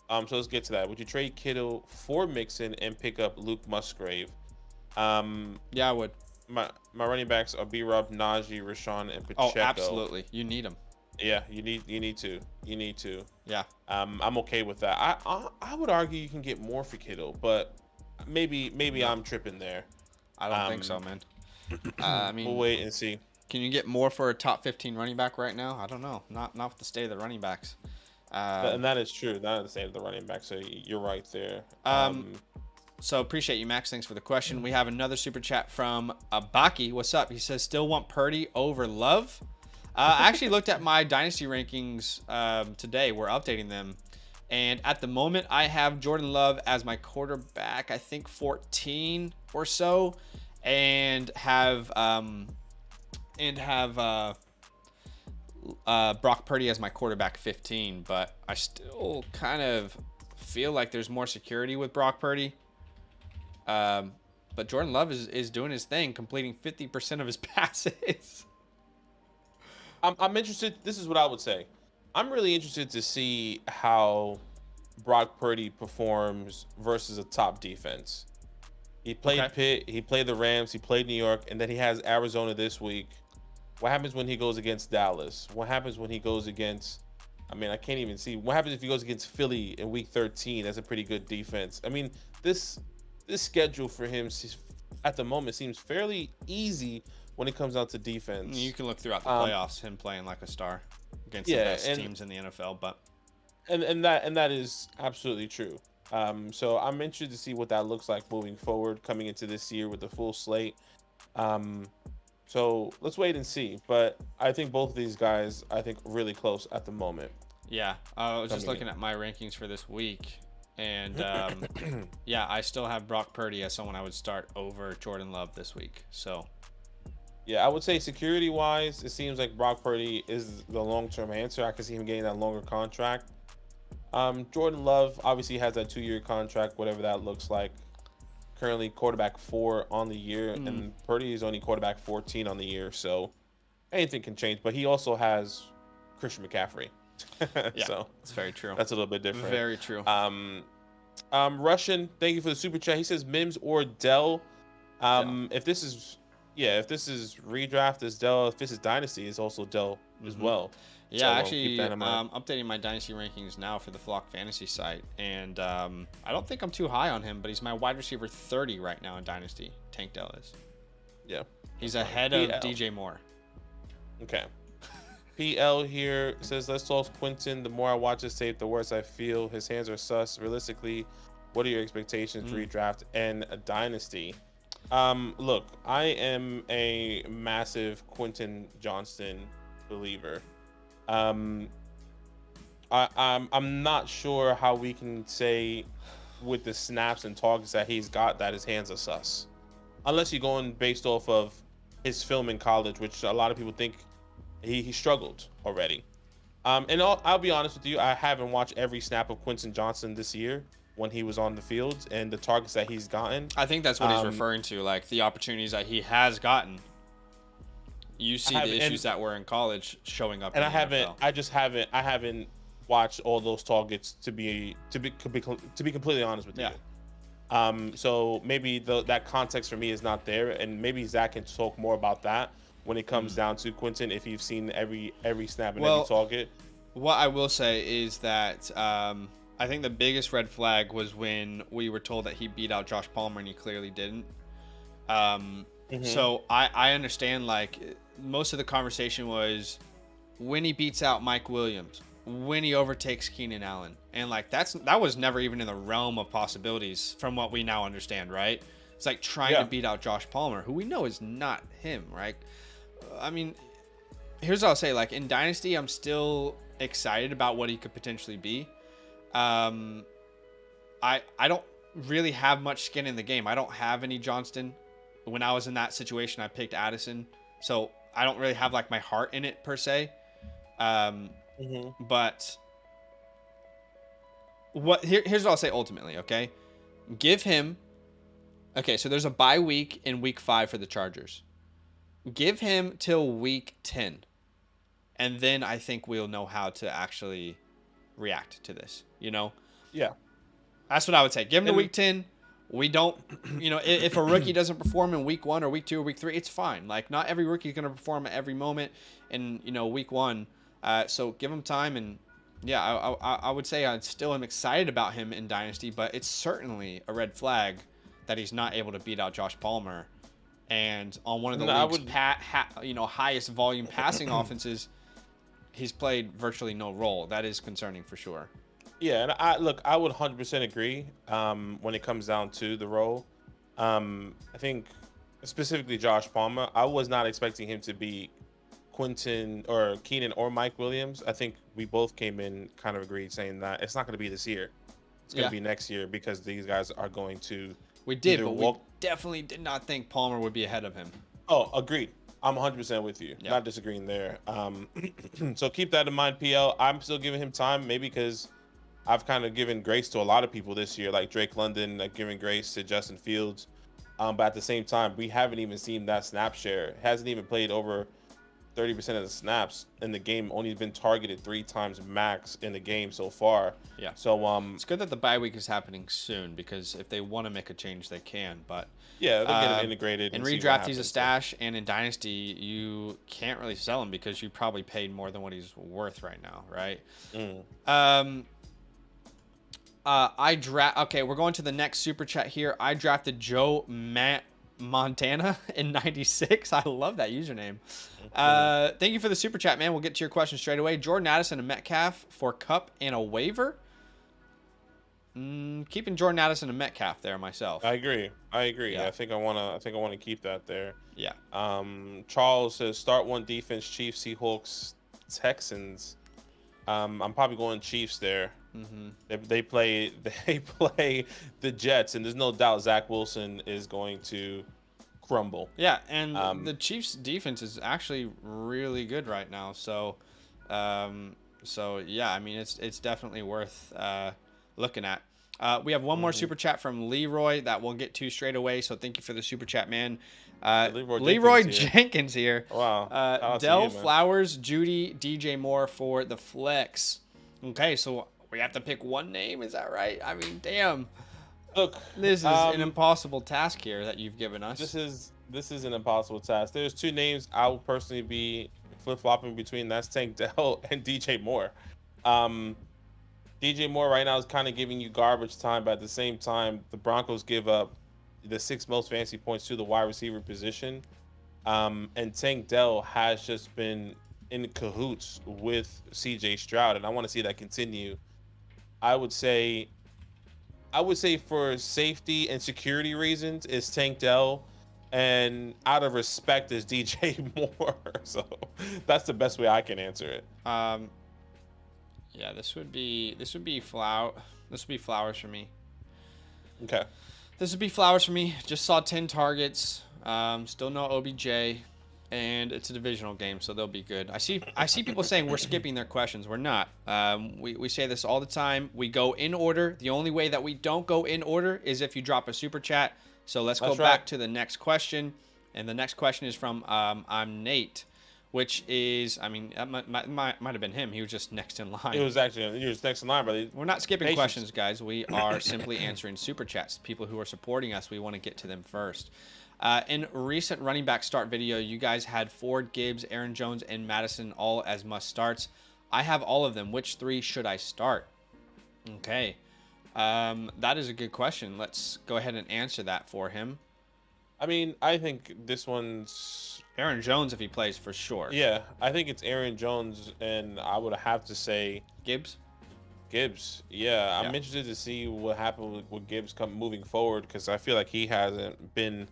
Speaker 2: So let's get to that. Would you trade Kittle for Mixon and pick up Luke Musgrave?
Speaker 1: Yeah, I would.
Speaker 2: My running backs are B-Rob, Najee, Rashawn, and Pacheco.
Speaker 1: Oh, absolutely. You need them.
Speaker 2: Yeah, you need to.
Speaker 1: Yeah.
Speaker 2: I'm okay with that. I would argue you can get more for Kittle, but maybe I'm tripping there.
Speaker 1: I don't think so, man. I mean,
Speaker 2: we'll wait and see.
Speaker 1: Can you get more for a top 15 running back right now? I don't know. Not with the state of the running backs.
Speaker 2: And that is true. Not the same as the running back. So you're right there.
Speaker 1: So appreciate you, Max. Thanks for the question. We have another super chat from Abaki. What's up? He says, still want Purdy over Love? I actually looked at my dynasty rankings today. We're updating them. And at the moment, I have Jordan Love as my quarterback, I think 14 or so. And have Brock Purdy as my quarterback 15. But I still kind of feel like there's more security with Brock Purdy. But Jordan Love is doing his thing, completing 50% of his passes.
Speaker 2: I'm interested. This is what I would say. I'm really interested to see how Brock Purdy performs versus a top defense. He played Pitt, he played the Rams, he played New York, and then he has Arizona this week. What happens when he goes against Dallas? What happens when he goes against, I mean, I can't even see. What happens if he goes against Philly in week 13? That's a pretty good defense. I mean, this schedule for him at the moment seems fairly easy when it comes down to defense.
Speaker 1: You can look throughout the playoffs, him playing like a star against the best teams in the NFL. But
Speaker 2: and that is absolutely true. So I'm interested to see what that looks like moving forward, coming into this year with the full slate. So let's wait and see. But I think both of these guys, I think, really close at the moment.
Speaker 1: Yeah, I was just looking at my rankings for this week. And yeah, I still have Brock Purdy as someone I would start over Jordan Love this week. So
Speaker 2: yeah, I would say security wise, it seems like Brock Purdy is the long-term answer. I can see him getting that longer contract. Jordan Love obviously has that 2-year contract, whatever that looks like. Currently quarterback 4 on the year, and Purdy is only quarterback 14 on the year. So anything can change, but he also has Christian McCaffrey.
Speaker 1: Yeah,
Speaker 2: so
Speaker 1: it's very true.
Speaker 2: That's a little bit different.
Speaker 1: Very true.
Speaker 2: Russian, thank you for the super chat. He says Mims or Dell. If this is redraft, is Dell. If this is dynasty, it's also Dell as well.
Speaker 1: Yeah,
Speaker 2: so,
Speaker 1: actually, updating my dynasty rankings now for the Flock Fantasy site, and I don't think I'm too high on him, but he's my wide receiver 30 right now in dynasty. Tank Dell is.
Speaker 2: Yeah,
Speaker 1: he's ahead of DJ Moore.
Speaker 2: Okay. PL here says, let's talk Quentin. The more I watch his tape, the worse I feel. His hands are sus. Realistically, what are your expectations for redraft and a dynasty? Look, I am a massive Quentin Johnston believer. I'm not sure how we can say with the snaps and targets that he's got that his hands are sus. Unless you're going based off of his film in college, which a lot of people think he struggled already. And I'll be honest with you, I haven't watched every snap of Quentin Johnston this year when he was on the field and the targets that he's gotten.
Speaker 1: I think that's what he's referring to, like the opportunities that he has gotten. You see the issues that were in college showing up.
Speaker 2: And
Speaker 1: in the NFL.
Speaker 2: I haven't watched all those targets to be completely honest with you. So maybe that context for me is not there, and maybe Zach can talk more about that when it comes down to Quentin, if you've seen every snap and every target.
Speaker 1: What I will say is that I think the biggest red flag was when we were told that he beat out Josh Palmer, and he clearly didn't. So I understand, like, most of the conversation was when he beats out Mike Williams, when he overtakes Keenan Allen, and like that was never even in the realm of possibilities from what we now understand, right? It's like trying to beat out Josh Palmer, who we know is not him, right? I mean, here's what I'll say. Like, in Dynasty, I'm still excited about what he could potentially be. I don't really have much skin in the game. I don't have any Johnston. When I was in that situation, I picked Addison. So I don't really have, like, my heart in it, per se. But here's what I'll say ultimately, okay? Give him... Okay, so there's a bye week in week 5 for the Chargers. Give him till week 10. And then I think we'll know how to actually react to this, you know?
Speaker 2: Yeah.
Speaker 1: That's what I would say. Give him to week 10. We don't, if a rookie doesn't perform in week 1 or week 2 or week 3, it's fine. Like, not every rookie is going to perform at every moment in, week 1. So give him time. And, yeah, I would say I still am excited about him in Dynasty, but it's certainly a red flag that he's not able to beat out Josh Palmer. And on one of the league's highest volume passing offenses, he's played virtually no role. That is concerning for sure.
Speaker 2: Yeah, and I would 100% agree. When it comes down to the role, I think specifically Josh Palmer, I was not expecting him to be Quentin or Keenan or Mike Williams. I think we both came in kind of agreed saying that it's not going to be this year. It's going to be next year because these guys are going to.
Speaker 1: We did, but we definitely did not think Palmer would be ahead of him.
Speaker 2: Oh, agreed. I'm 100% with you. Not disagreeing there. So keep that in mind, PL. I'm still giving him time, maybe because I've kind of given grace to a lot of people this year, like Drake London, like giving grace to Justin Fields. But at the same time, we haven't even seen that snap share. Hasn't even played over 30% of the snaps in the game. Only been targeted 3 times max in the game so far.
Speaker 1: Yeah.
Speaker 2: So
Speaker 1: it's good that the bye week is happening soon because if they want to make a change, they can. But
Speaker 2: yeah, they'll get it integrated.
Speaker 1: In redraft, he's a stash, and in dynasty, you can't really sell him because you probably paid more than what he's worth right now, right? Okay, we're going to the next super chat here. I drafted Joe Montana in 96. I love that username. Thank you for the super chat, man. We'll get to your question straight away. Jordan Addison and Metcalf for Cup and a waiver. Keeping Jordan Addison and Metcalf there myself.
Speaker 2: I agree.
Speaker 1: Yeah.
Speaker 2: I think I want to keep that there.
Speaker 1: Yeah.
Speaker 2: Charles says start one defense: Chiefs, Seahawks, Texans. I'm probably going Chiefs there. They play the Jets, and there's no doubt Zach Wilson is going to crumble.
Speaker 1: Yeah, and the Chiefs' defense is actually really good right now. So yeah, I mean it's definitely worth looking at. We have one more super chat from Leroy that we'll get to straight away. So thank you for the super chat, man. Leroy Jenkins here.
Speaker 2: Wow.
Speaker 1: Dell Flowers, Judy, DJ Moore for the flex. Okay, so we have to pick one name. Is that right? I mean, damn.
Speaker 2: Look,
Speaker 1: this is an impossible task here that you've given us.
Speaker 2: This is an impossible task. There's 2 names I will personally be flip-flopping between. That's Tank Dell and DJ Moore. DJ Moore right now is kind of giving you garbage time, but at the same time, the Broncos give up the 6th most fantasy points to the wide receiver position. And Tank Dell has just been in cahoots with CJ Stroud, and I want to see that continue. I would say for safety and security reasons is Tank Dell, and out of respect is DJ Moore. So that's the best way I can answer it.
Speaker 1: Yeah, this would be Flowers for me.
Speaker 2: Okay.
Speaker 1: This would be Flowers for me. Just saw 10 targets. Still no OBJ, and it's a divisional game, so they'll be good. I see people saying we're skipping their questions. We're not. We say this all the time. We go in order. The only way that we don't go in order is if you drop a super chat. So let's go back to the next question, and the next question is from I'm Nate, which is, I mean, might have been him. He was just next in line.
Speaker 2: He was next in line, but
Speaker 1: we're not skipping questions, guys. We are simply answering super chats. People who are supporting us, we want to get to them first. In recent running back start video, you guys had Ford, Gibbs, Aaron Jones, and Madison all as must starts. I have all of them. Which 3 should I start? Okay. That is a good question. Let's go ahead and answer that for him.
Speaker 2: I mean, I think this one's
Speaker 1: Aaron Jones if he plays for sure.
Speaker 2: Yeah, I think it's Aaron Jones, and I would have to say
Speaker 1: Gibbs.
Speaker 2: Yeah, I'm interested to see what happened with Gibbs moving forward, because I feel like he hasn't been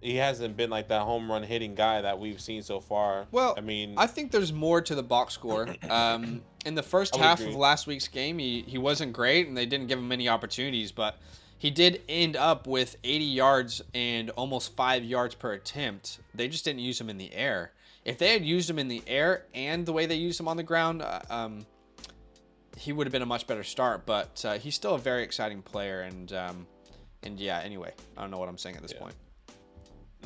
Speaker 2: like that home run hitting guy that we've seen so far.
Speaker 1: Well,
Speaker 2: I mean,
Speaker 1: I think there's more to the box score. In the first half of last week's game, he wasn't great, and they didn't give him many opportunities, but he did end up with 80 yards and almost 5 yards per attempt. They just didn't use him in the air. If they had used him in the air and the way they used him on the ground, he would have been a much better start. But he's still a very exciting player, and yeah. Anyway, I don't know what I'm saying at this point.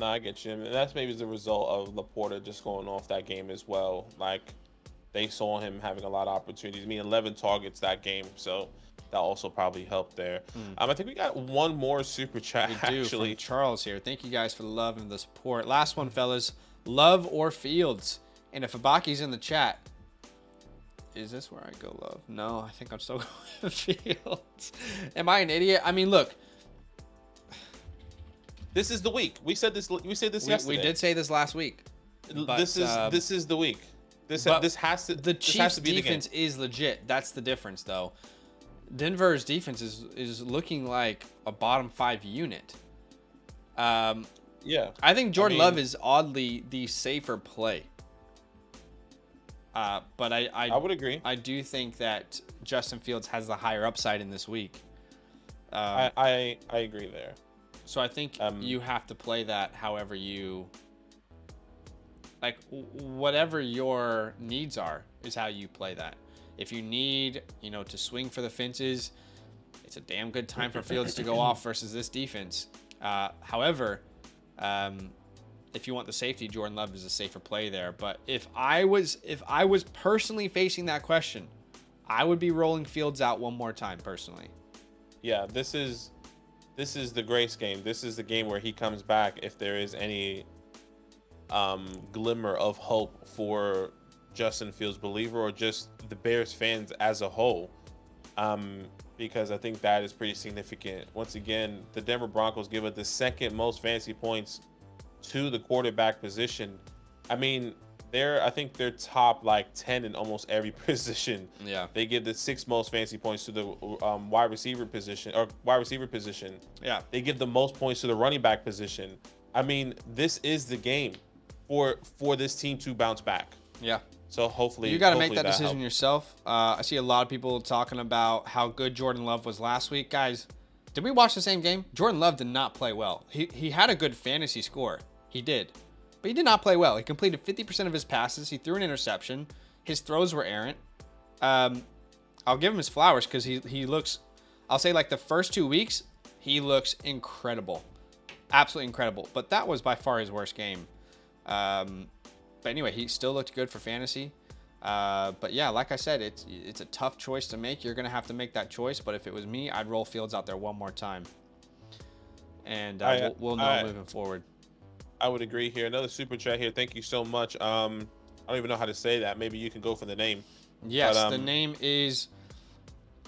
Speaker 2: No, I get you. And that's maybe the result of Laporta just going off that game as well. Like, they saw him having a lot of opportunities. I mean, 11 targets that game, so that also probably helped there. I think we got one more super chat, actually.
Speaker 1: From Charles here. Thank you guys for the love and the support. Last one, fellas. Love or Fields? And if Abaki's in the chat, is this where I go Love? No, I think I'm still going with Fields. Am I an idiot? I mean, look.
Speaker 2: This is the week. We said this yesterday.
Speaker 1: We did say this last week.
Speaker 2: But, this is the week. This
Speaker 1: But
Speaker 2: has to
Speaker 1: the
Speaker 2: this has
Speaker 1: Chiefs'
Speaker 2: to be
Speaker 1: defense is legit. That's the difference, though. Denver's defense is looking like a bottom 5 unit.
Speaker 2: Yeah,
Speaker 1: I think Jordan
Speaker 2: mean,
Speaker 1: Love is oddly the safer play. But
Speaker 2: I would agree.
Speaker 1: I do think that Justin Fields has the higher upside in this week.
Speaker 2: I agree there.
Speaker 1: So I think you have to play that however you like. Whatever your needs are is how you play that. If you need, to swing for the fences, it's a damn good time for Fields to go off versus this defense. However, if you want the safety, Jordan Love is a safer play there. But if I was personally facing that question, I would be rolling Fields out one more time personally.
Speaker 2: Yeah, this is the grace game. This is the game where he comes back if there is any glimmer of hope for Justin Fields believer or just the Bears fans as a whole. Because I think that is pretty significant. Once again, the Denver Broncos give it the second most fantasy points to the quarterback position. I mean, I think they're top like 10 in almost every position.
Speaker 1: Yeah.
Speaker 2: They give the 6th most fantasy points to the wide receiver position. Yeah. They give the most points to the running back position. I mean, this is the game for this team to bounce back.
Speaker 1: Yeah.
Speaker 2: So hopefully
Speaker 1: you got to make that decision
Speaker 2: helps.
Speaker 1: yourself. I see a lot of people talking about how good Jordan Love was last week. Guys, did we watch the same game? Jordan Love did not play well. He had a good fantasy score. He did. But he did not play well. He completed 50% of his passes. He threw an interception. His throws were errant. I'll give him his flowers because he looks, I'll say like the first 2 weeks, he looks incredible. Absolutely incredible. But that was by far his worst game. But anyway, he still looked good for fantasy. But yeah, like I said, it's a tough choice to make. You're going to have to make that choice. But if it was me, I'd roll Fields out there one more time. And we'll know moving forward.
Speaker 2: I would agree here. Another super chat here. Thank you so much. I don't even know how to say that. Maybe you can go for the name.
Speaker 1: Yes, but, the name is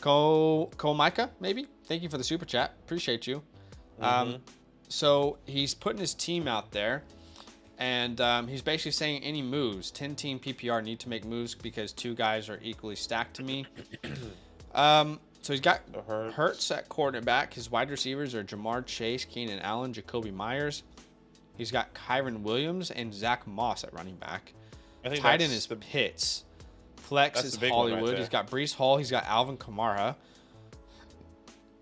Speaker 1: Micah, maybe. Thank you for the super chat. Appreciate you. So he's putting his team out there. And he's basically saying any moves. 10-team PPR need to make moves because 2 guys are equally stacked to me. So he's got Hurts at quarterback. His wide receivers are Jamar Chase, Keenan Allen, Jacoby Myers. He's got Kyren Williams and Zach Moss at running back. Tight end is Pitts. Flex is Hollywood. He's got Breece Hall. He's got Alvin Kamara.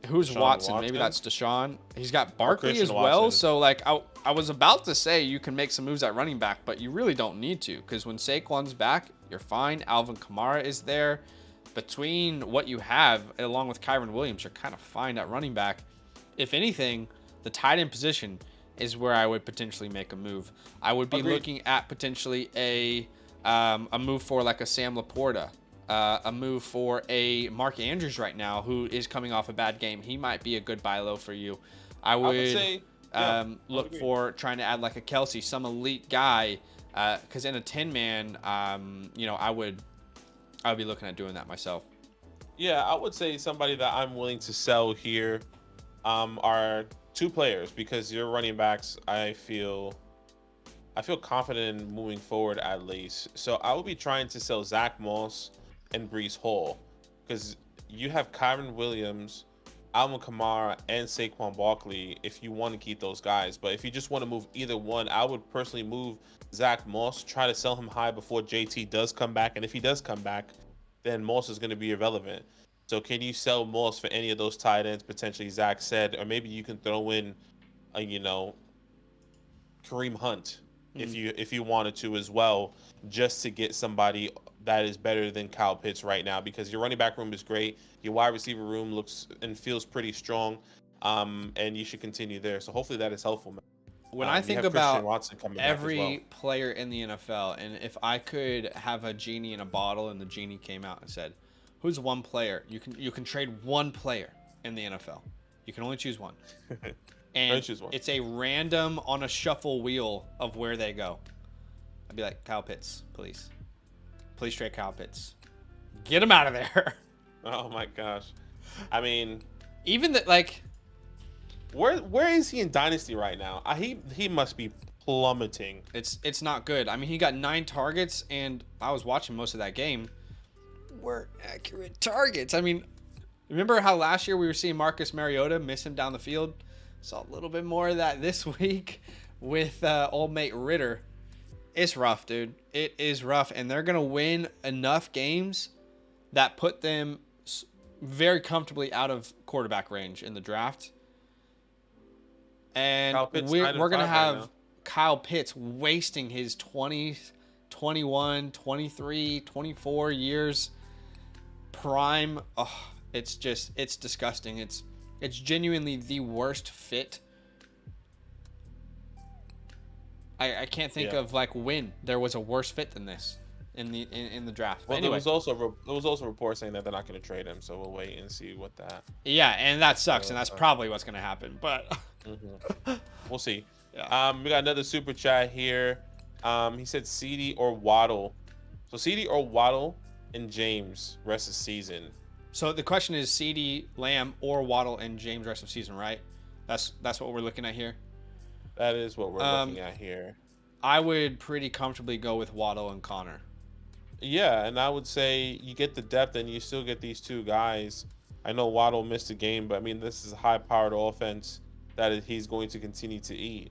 Speaker 1: Who's Watson? Maybe that's Deshaun. He's got Barkley as well. Watson. So, like, I was about to say you can make some moves at running back, but you really don't need to because when Saquon's back, you're fine. Alvin Kamara is there. Between what you have, along with Kyren Williams, you're kind of fine at running back. If anything, the tight end position is where I would potentially make a move. I would be looking at potentially a move for like a Sam Laporta. A move for a Mark Andrews right now, who is coming off a bad game. He might be a good buy low for you. I would say, look for trying to add like a Kelsey, some elite guy, because in a 10-man, I would be looking at doing that myself.
Speaker 2: Yeah, I would say somebody that I'm willing to sell here are 2 players because your running backs, I feel confident in moving forward at least. So I will be trying to sell Zach Moss and Breece Hall because you have Kyren Williams, Alvin Kamara, and Saquon Barkley if you want to keep those guys. But if you just want to move either one, I would personally move Zach Moss, try to sell him high before JT does come back. And if he does come back, then Moss is going to be irrelevant. So can you sell Moss for any of those tight ends, potentially Zach said, or maybe you can throw in, Kareem Hunt if you wanted to as well, just to get somebody that is better than Kyle Pitts right now because your running back room is great. Your wide receiver room looks and feels pretty strong, and you should continue there. So hopefully that is helpful, man.
Speaker 1: When I think about every player in the NFL, and if I could have a genie in a bottle and the genie came out and said, who's one player? You can trade one player in the NFL. You can only choose one. And it's a random on a shuffle wheel of where they go. I'd be like, Kyle Pitts, please. Please trade Kyle Pitts. Get him out of there.
Speaker 2: Oh my gosh. I mean,
Speaker 1: even that, like,
Speaker 2: where is he in Dynasty right now? He must be plummeting.
Speaker 1: It's not good. I mean, he got 9 targets, and I was watching most of that game. Were accurate targets. I mean, remember how last year we were seeing Marcus Mariota miss him down the field? Saw a little bit more of that this week with old mate Ritter. It's rough, dude. It is rough, and they're gonna win enough games that put them very comfortably out of quarterback range in the draft. And we're going to have Kyle Pitts wasting his 20, 21, 23, 24 years prime. Oh, it's disgusting. It's genuinely the worst fit. I can't think of like when there was a worse fit than this in the draft.
Speaker 2: Well,
Speaker 1: anyway,
Speaker 2: there was also reports saying that they're not going to trade him, so we'll wait and see what that.
Speaker 1: Yeah, and that sucks, and that's probably what's going to happen. But
Speaker 2: we'll see.
Speaker 1: Yeah.
Speaker 2: We got another super chat here. He said CD or Waddle. So CD or Waddle and James rest of season.
Speaker 1: So the question is CD, Lamb, or Waddle and James rest of season, right? That's what we're looking at here.
Speaker 2: That is what we're looking at here.
Speaker 1: I would pretty comfortably go with Waddle and Connor.
Speaker 2: Yeah, and I would say you get the depth and you still get these two guys. I know Waddle missed a game, but I mean, this is a high-powered offense that he's going to continue to eat,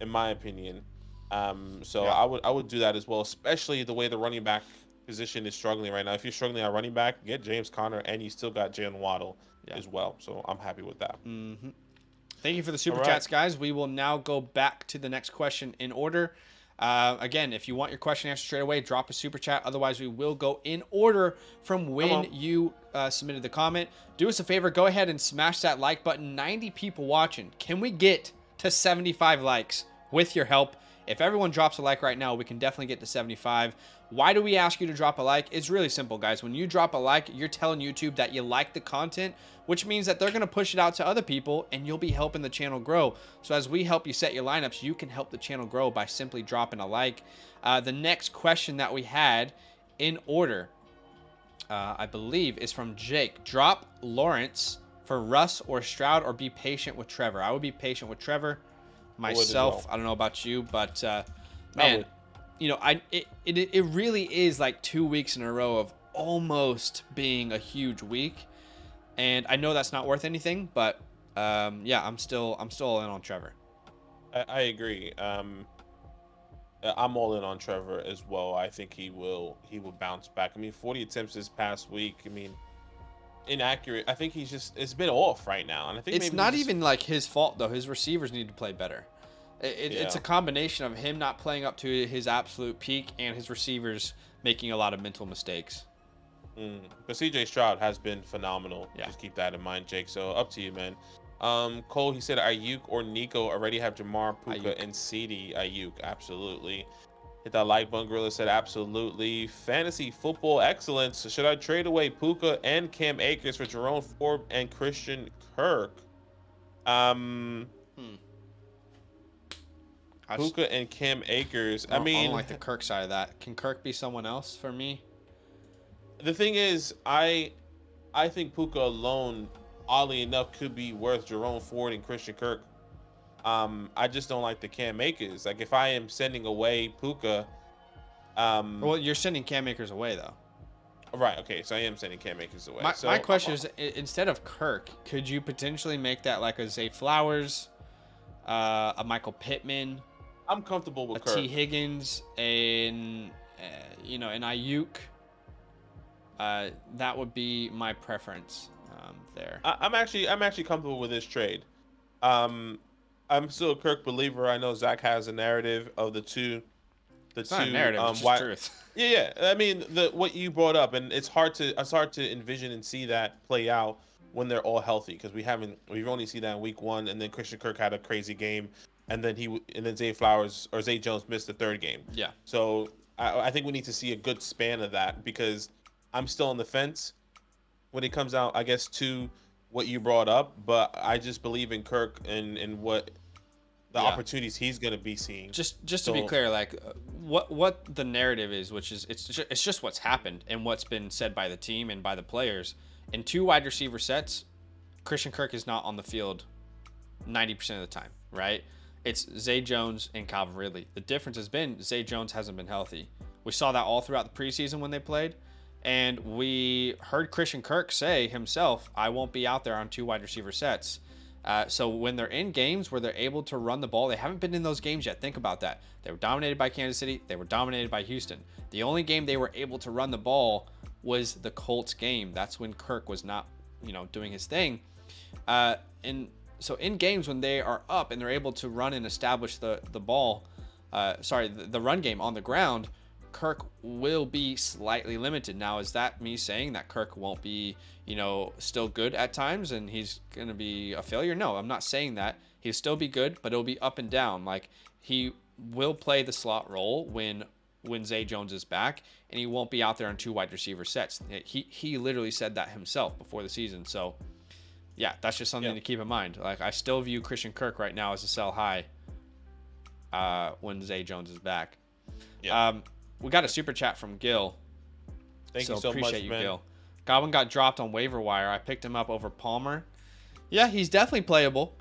Speaker 2: in my opinion. So yeah. I would do that as well, especially the way the running back position is struggling right now. If you're struggling at running back, get James Conner, and you still got Jalen Waddle as well. So I'm happy with that.
Speaker 1: Mm-hmm. Thank you for the super chats, guys. We will now go back to the next question in order. Again, if you want your question answered straight away, drop a super chat. Otherwise, we will go in order from when you submitted the comment. Do us a favor. Go ahead and smash that like button. 90 people watching. Can we get to 75 likes with your help? If everyone drops a like right now, we can definitely get to 75. Why do we ask you to drop a like? It's really simple, guys. When you drop a like, you're telling YouTube that you like the content, which means that they're going to push it out to other people, and you'll be helping the channel grow. So as we help you set your lineups, you can help the channel grow by simply dropping a like. The next question that we had in order, I believe, is from Jake. Drop Lawrence for Russ or Stroud, or be patient with Trevor. I would be patient with Trevor myself. I don't know about you, but man, you know, it really is like 2 weeks in a row of almost being a huge week, and I know that's not worth anything, but yeah, I'm still in on Trevor.
Speaker 2: I agree. I'm all in on Trevor as well. I think he will bounce back. I mean, 40 attempts this past week. I mean, inaccurate. I think it's been off right now, and I think
Speaker 1: it's not even like his fault though. His receivers need to play better. It's a combination of him not playing up to his absolute peak and his receivers making a lot of mental mistakes.
Speaker 2: But CJ Stroud has been phenomenal.
Speaker 1: Yeah.
Speaker 2: Just keep that in mind, Jake. So up to you, man. Cole, he said Ayuk or Nico. Already have Jamar, Puka, and CD. Ayuk, absolutely. Hit that like button. Gorilla said absolutely. Fantasy football excellence. So should I trade away Puka and Cam Akers for Jerome Ford and Christian Kirk? Puka and Cam Akers. I mean,
Speaker 1: I don't like the Kirk side of that. Can Kirk be someone else for me?
Speaker 2: The thing is, I think Puka alone, oddly enough, could be worth Jerome Ford and Christian Kirk. I just don't like the Cam Akers. Like, if I am sending away Puka,
Speaker 1: well, you're sending Cam Akers away though.
Speaker 2: Right. Okay. So I am sending Cam Akers away.
Speaker 1: My question is, instead of Kirk, could you potentially make that like a Zay Flowers, a Michael Pittman?
Speaker 2: I'm comfortable with Kirk.
Speaker 1: T. Higgins, and an Ayuk. That would be my preference there.
Speaker 2: I'm actually comfortable with this trade. I'm still a Kirk believer. I know Zach has a narrative of the two.
Speaker 1: It's not a narrative, it's just truth.
Speaker 2: Yeah. I mean, what you brought up, and it's hard to envision and see that play out when they're all healthy, because we've only seen that in week 1, and then Christian Kirk had a crazy game, and then Zay Flowers or Zay Jones missed the 3rd game.
Speaker 1: Yeah.
Speaker 2: So I think we need to see a good span of that, because I'm still on the fence when it comes out, I guess, to what you brought up, but I just believe in Kirk and what the opportunities he's going to be seeing.
Speaker 1: Just to be clear, like what the narrative is, which is it's just what's happened and what's been said by the team and by the players. In 2 wide receiver sets, Christian Kirk is not on the field 90% of the time, right? It's Zay Jones and Calvin Ridley. The difference has been Zay Jones hasn't been healthy. We saw that all throughout the preseason when they played. And we heard Christian Kirk say himself, I won't be out there on 2 wide receiver sets. So when they're in games where they're able to run the ball, they haven't been in those games yet. Think about that. They were dominated by Kansas City. They were dominated by Houston. The only game they were able to run the ball was the Colts game. That's when Kirk was not, doing his thing. And so in games when they are up and they're able to run and establish the run game on the ground, Kirk will be slightly limited. Now, is that me saying that Kirk won't be, still good at times and he's going to be a failure? No, I'm not saying that. He'll still be good, but it'll be up and down. Like, he will play the slot role when Zay Jones is back, and he won't be out there on 2 wide receiver sets. He literally said that himself before the season. So, yeah, that's just something to keep in mind. Like, I still view Christian Kirk right now as a sell high when Zay Jones is back. Yeah. We got a super chat from Gil.
Speaker 2: Thank you so much,
Speaker 1: appreciate you,
Speaker 2: man.
Speaker 1: Gil. Godwin got dropped on waiver wire. I picked him up over Palmer. Yeah, he's definitely playable.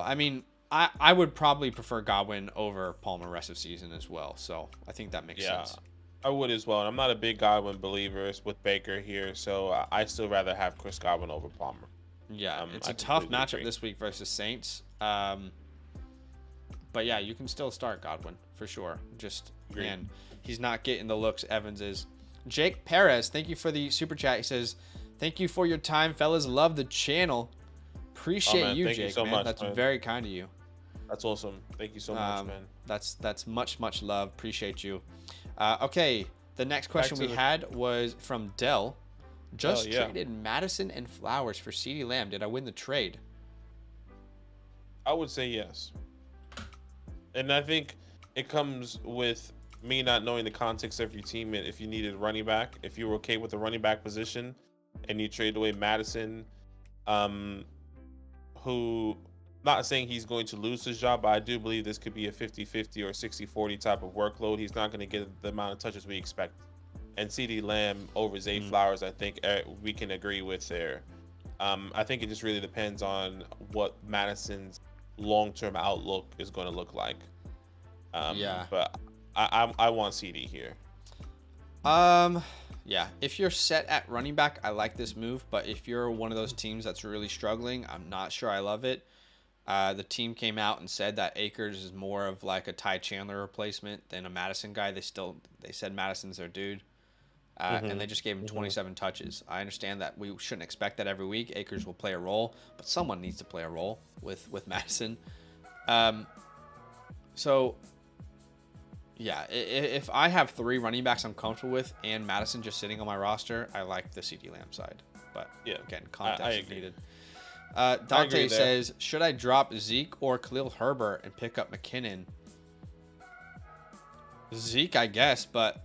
Speaker 1: I mean, I would probably prefer Godwin over Palmer rest of season as well. So I think that makes sense.
Speaker 2: I would as well. And I'm not a big Godwin believer with Baker here, so I still rather have Chris Godwin over Palmer.
Speaker 1: Yeah, it's a tough matchup this week versus Saints. But yeah, you can still start Godwin for sure. Just, man, he's not getting the looks Evans is. Jake Perez, thank you for the super chat. He says, thank you for your time, fellas. Love the channel. Appreciate you, Jake, man. That's very kind of you.
Speaker 2: That's awesome. Thank you so much, man.
Speaker 1: That's much love. Appreciate you. Okay, the next question we had was from Dell. Just traded Madison and Flowers for CeeDee Lamb. Did I win the trade?
Speaker 2: I would say yes. And I think it comes with me not knowing the context of your team. And if you needed running back, if you were okay with the running back position and you traded away Madison, who, not saying he's going to lose his job, but I do believe this could be a 50-50 or 60-40 type of workload. He's not going to get the amount of touches we expect. And CeeDee Lamb over Zay Flowers, I think we can agree with there. I think it just really depends on what Madison's long-term outlook is going to look like. But I want CeeDee here.
Speaker 1: Yeah, if you're set at running back, I like this move. But if you're one of those teams that's really struggling, I'm not sure I love it. The team came out and said that Akers is more of like a Ty Chandler replacement than a Madison guy. They said Madison's their dude. And they just gave him 27 touches. I understand that we shouldn't expect that every week. Akers will play a role, but someone needs to play a role with Madison. So, yeah, if I have 3 running backs I'm comfortable with and Madison just sitting on my roster, I like the CeeDee Lamb side. But, again, context is needed. Dante says, should I drop Zeke or Khalil Herbert and pick up McKinnon? Zeke, I guess, but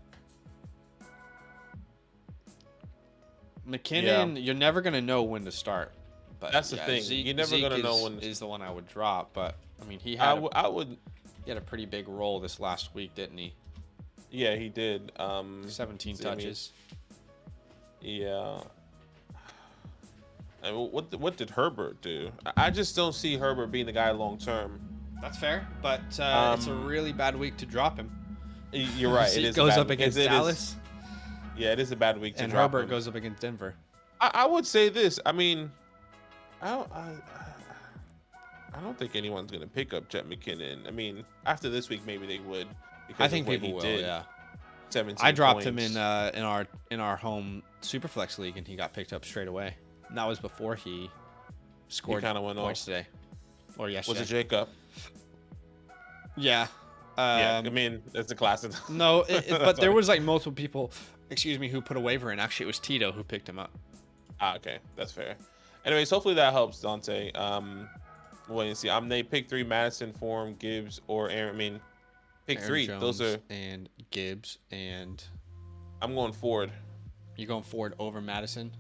Speaker 1: McKinnon, you're never going to know when to start. But
Speaker 2: that's the thing. You're never going to know when
Speaker 1: is the one I would drop. But, I mean, he had a pretty big role this last week, didn't he?
Speaker 2: Yeah, he did.
Speaker 1: 17 touches.
Speaker 2: Yeah. I mean, what did Herbert do? I just don't see Herbert being the guy long term.
Speaker 1: That's fair, but it's a really bad week to drop him.
Speaker 2: You're right.
Speaker 1: It goes up against Dallas.
Speaker 2: Yeah, it is a bad week to
Speaker 1: and
Speaker 2: drop
Speaker 1: Herbert
Speaker 2: him.
Speaker 1: goes up against Denver.
Speaker 2: I would say this. I mean, I don't think anyone's gonna pick up Jet McKinnon. I mean, after this week, maybe they would.
Speaker 1: I think people will. Yeah.
Speaker 2: 17
Speaker 1: I dropped
Speaker 2: points.
Speaker 1: him in our home Superflex league, and he got picked up straight away. And that was before he scored points today or yesterday.
Speaker 2: Was it Jacob?
Speaker 1: Yeah.
Speaker 2: I mean, that's a classic.
Speaker 1: No, but there was like multiple people, who put a waiver in. Actually, it was Tito who picked him up.
Speaker 2: Okay, that's fair. Anyways, hopefully that helps, Dante. Wait and see. They pick 3: Madison, Form, Gibbs, or Aaron. I mean, pick
Speaker 1: Aaron
Speaker 2: 3.
Speaker 1: Jones
Speaker 2: Those are
Speaker 1: and Gibbs and.
Speaker 2: I'm going Ford.
Speaker 1: You going Ford over Madison?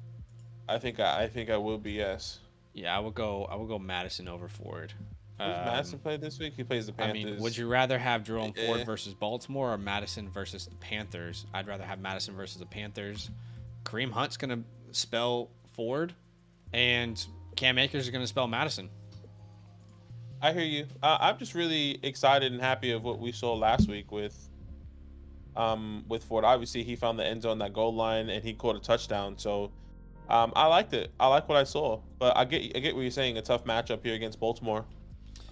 Speaker 2: I think I will be, yes.
Speaker 1: Yeah, I will go Madison over Ford.
Speaker 2: Does Madison play this week? He plays the Panthers.
Speaker 1: I mean, would you rather have Jerome Ford versus Baltimore or Madison versus the Panthers? I'd rather have Madison versus the Panthers. Kareem Hunt's going to spell Ford, and Cam Akers is going to spell Madison.
Speaker 2: I hear you. I'm just really excited and happy of what we saw last week with Ford. Obviously, he found the end zone, that goal line, and he caught a touchdown. So I liked it. I like what I saw. But I get what you're saying. A tough matchup here against Baltimore.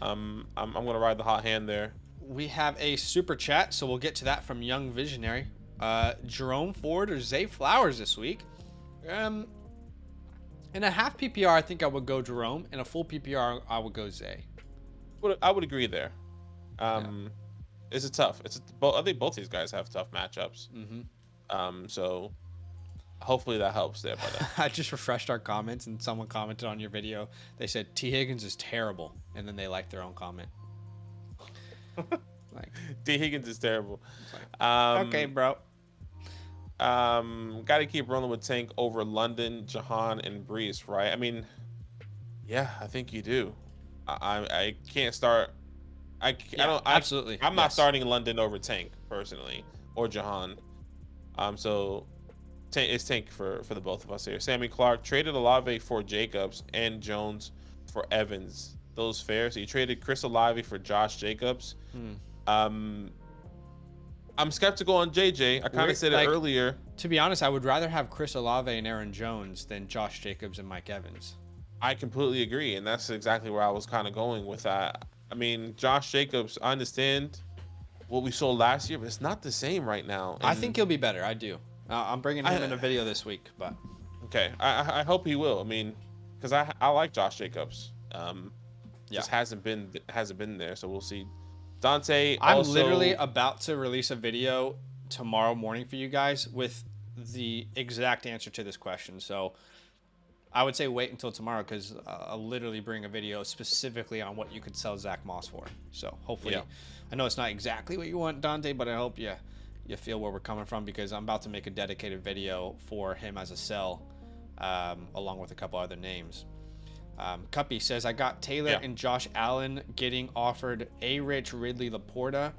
Speaker 2: I'm gonna ride the hot hand there.
Speaker 1: We have a super chat, so we'll get to that from Young Visionary. Jerome Ford or Zay Flowers this week. In a half PPR, I think I would go Jerome. In a full PPR, I would go Zay.
Speaker 2: I would agree there. It's a tough. I think both these guys have tough matchups. So hopefully that helps there. But
Speaker 1: I just refreshed our comments, and someone commented on your video. They said T Higgins is terrible, and then they liked their own comment. Like,
Speaker 2: T Higgins is terrible.
Speaker 1: Okay, bro.
Speaker 2: Got to keep rolling with Tank over London, Jahan, and Brees, right? I mean, yeah, I think you do. I can't start.
Speaker 1: Absolutely.
Speaker 2: I'm not starting London over Tank personally, or Jahan. So it's Tank for the both of us here. Sammy Clark traded Olave for Jacobs and Jones for Evans. Those fair. So you traded Chris Olave for Josh Jacobs. I'm skeptical on JJ. I kind of said it earlier.
Speaker 1: To be honest, I would rather have Chris Olave and Aaron Jones than Josh Jacobs and Mike Evans.
Speaker 2: I completely agree, and that's exactly where I was kind of going with that. I mean, Josh Jacobs, I understand what we saw last year, but it's not the same right now. And
Speaker 1: I think he'll be better. I do. I'm bringing him in a video this week, but
Speaker 2: okay, I hope he will. I mean, because I like Josh Jacobs. Just hasn't been there, so we'll see. Dante,
Speaker 1: I'm literally about to release a video tomorrow morning for you guys with the exact answer to this question. So I would say wait until tomorrow, because I'll literally bring a video specifically on what you could sell Zach Moss for. So hopefully, I know it's not exactly what you want, Dante, but I hope you feel where we're coming from, because I'm about to make a dedicated video for him as a sell, along with a couple other names. Cuppy says, I got Taylor and Josh Allen getting offered A-Rich, Ridley, Laporta.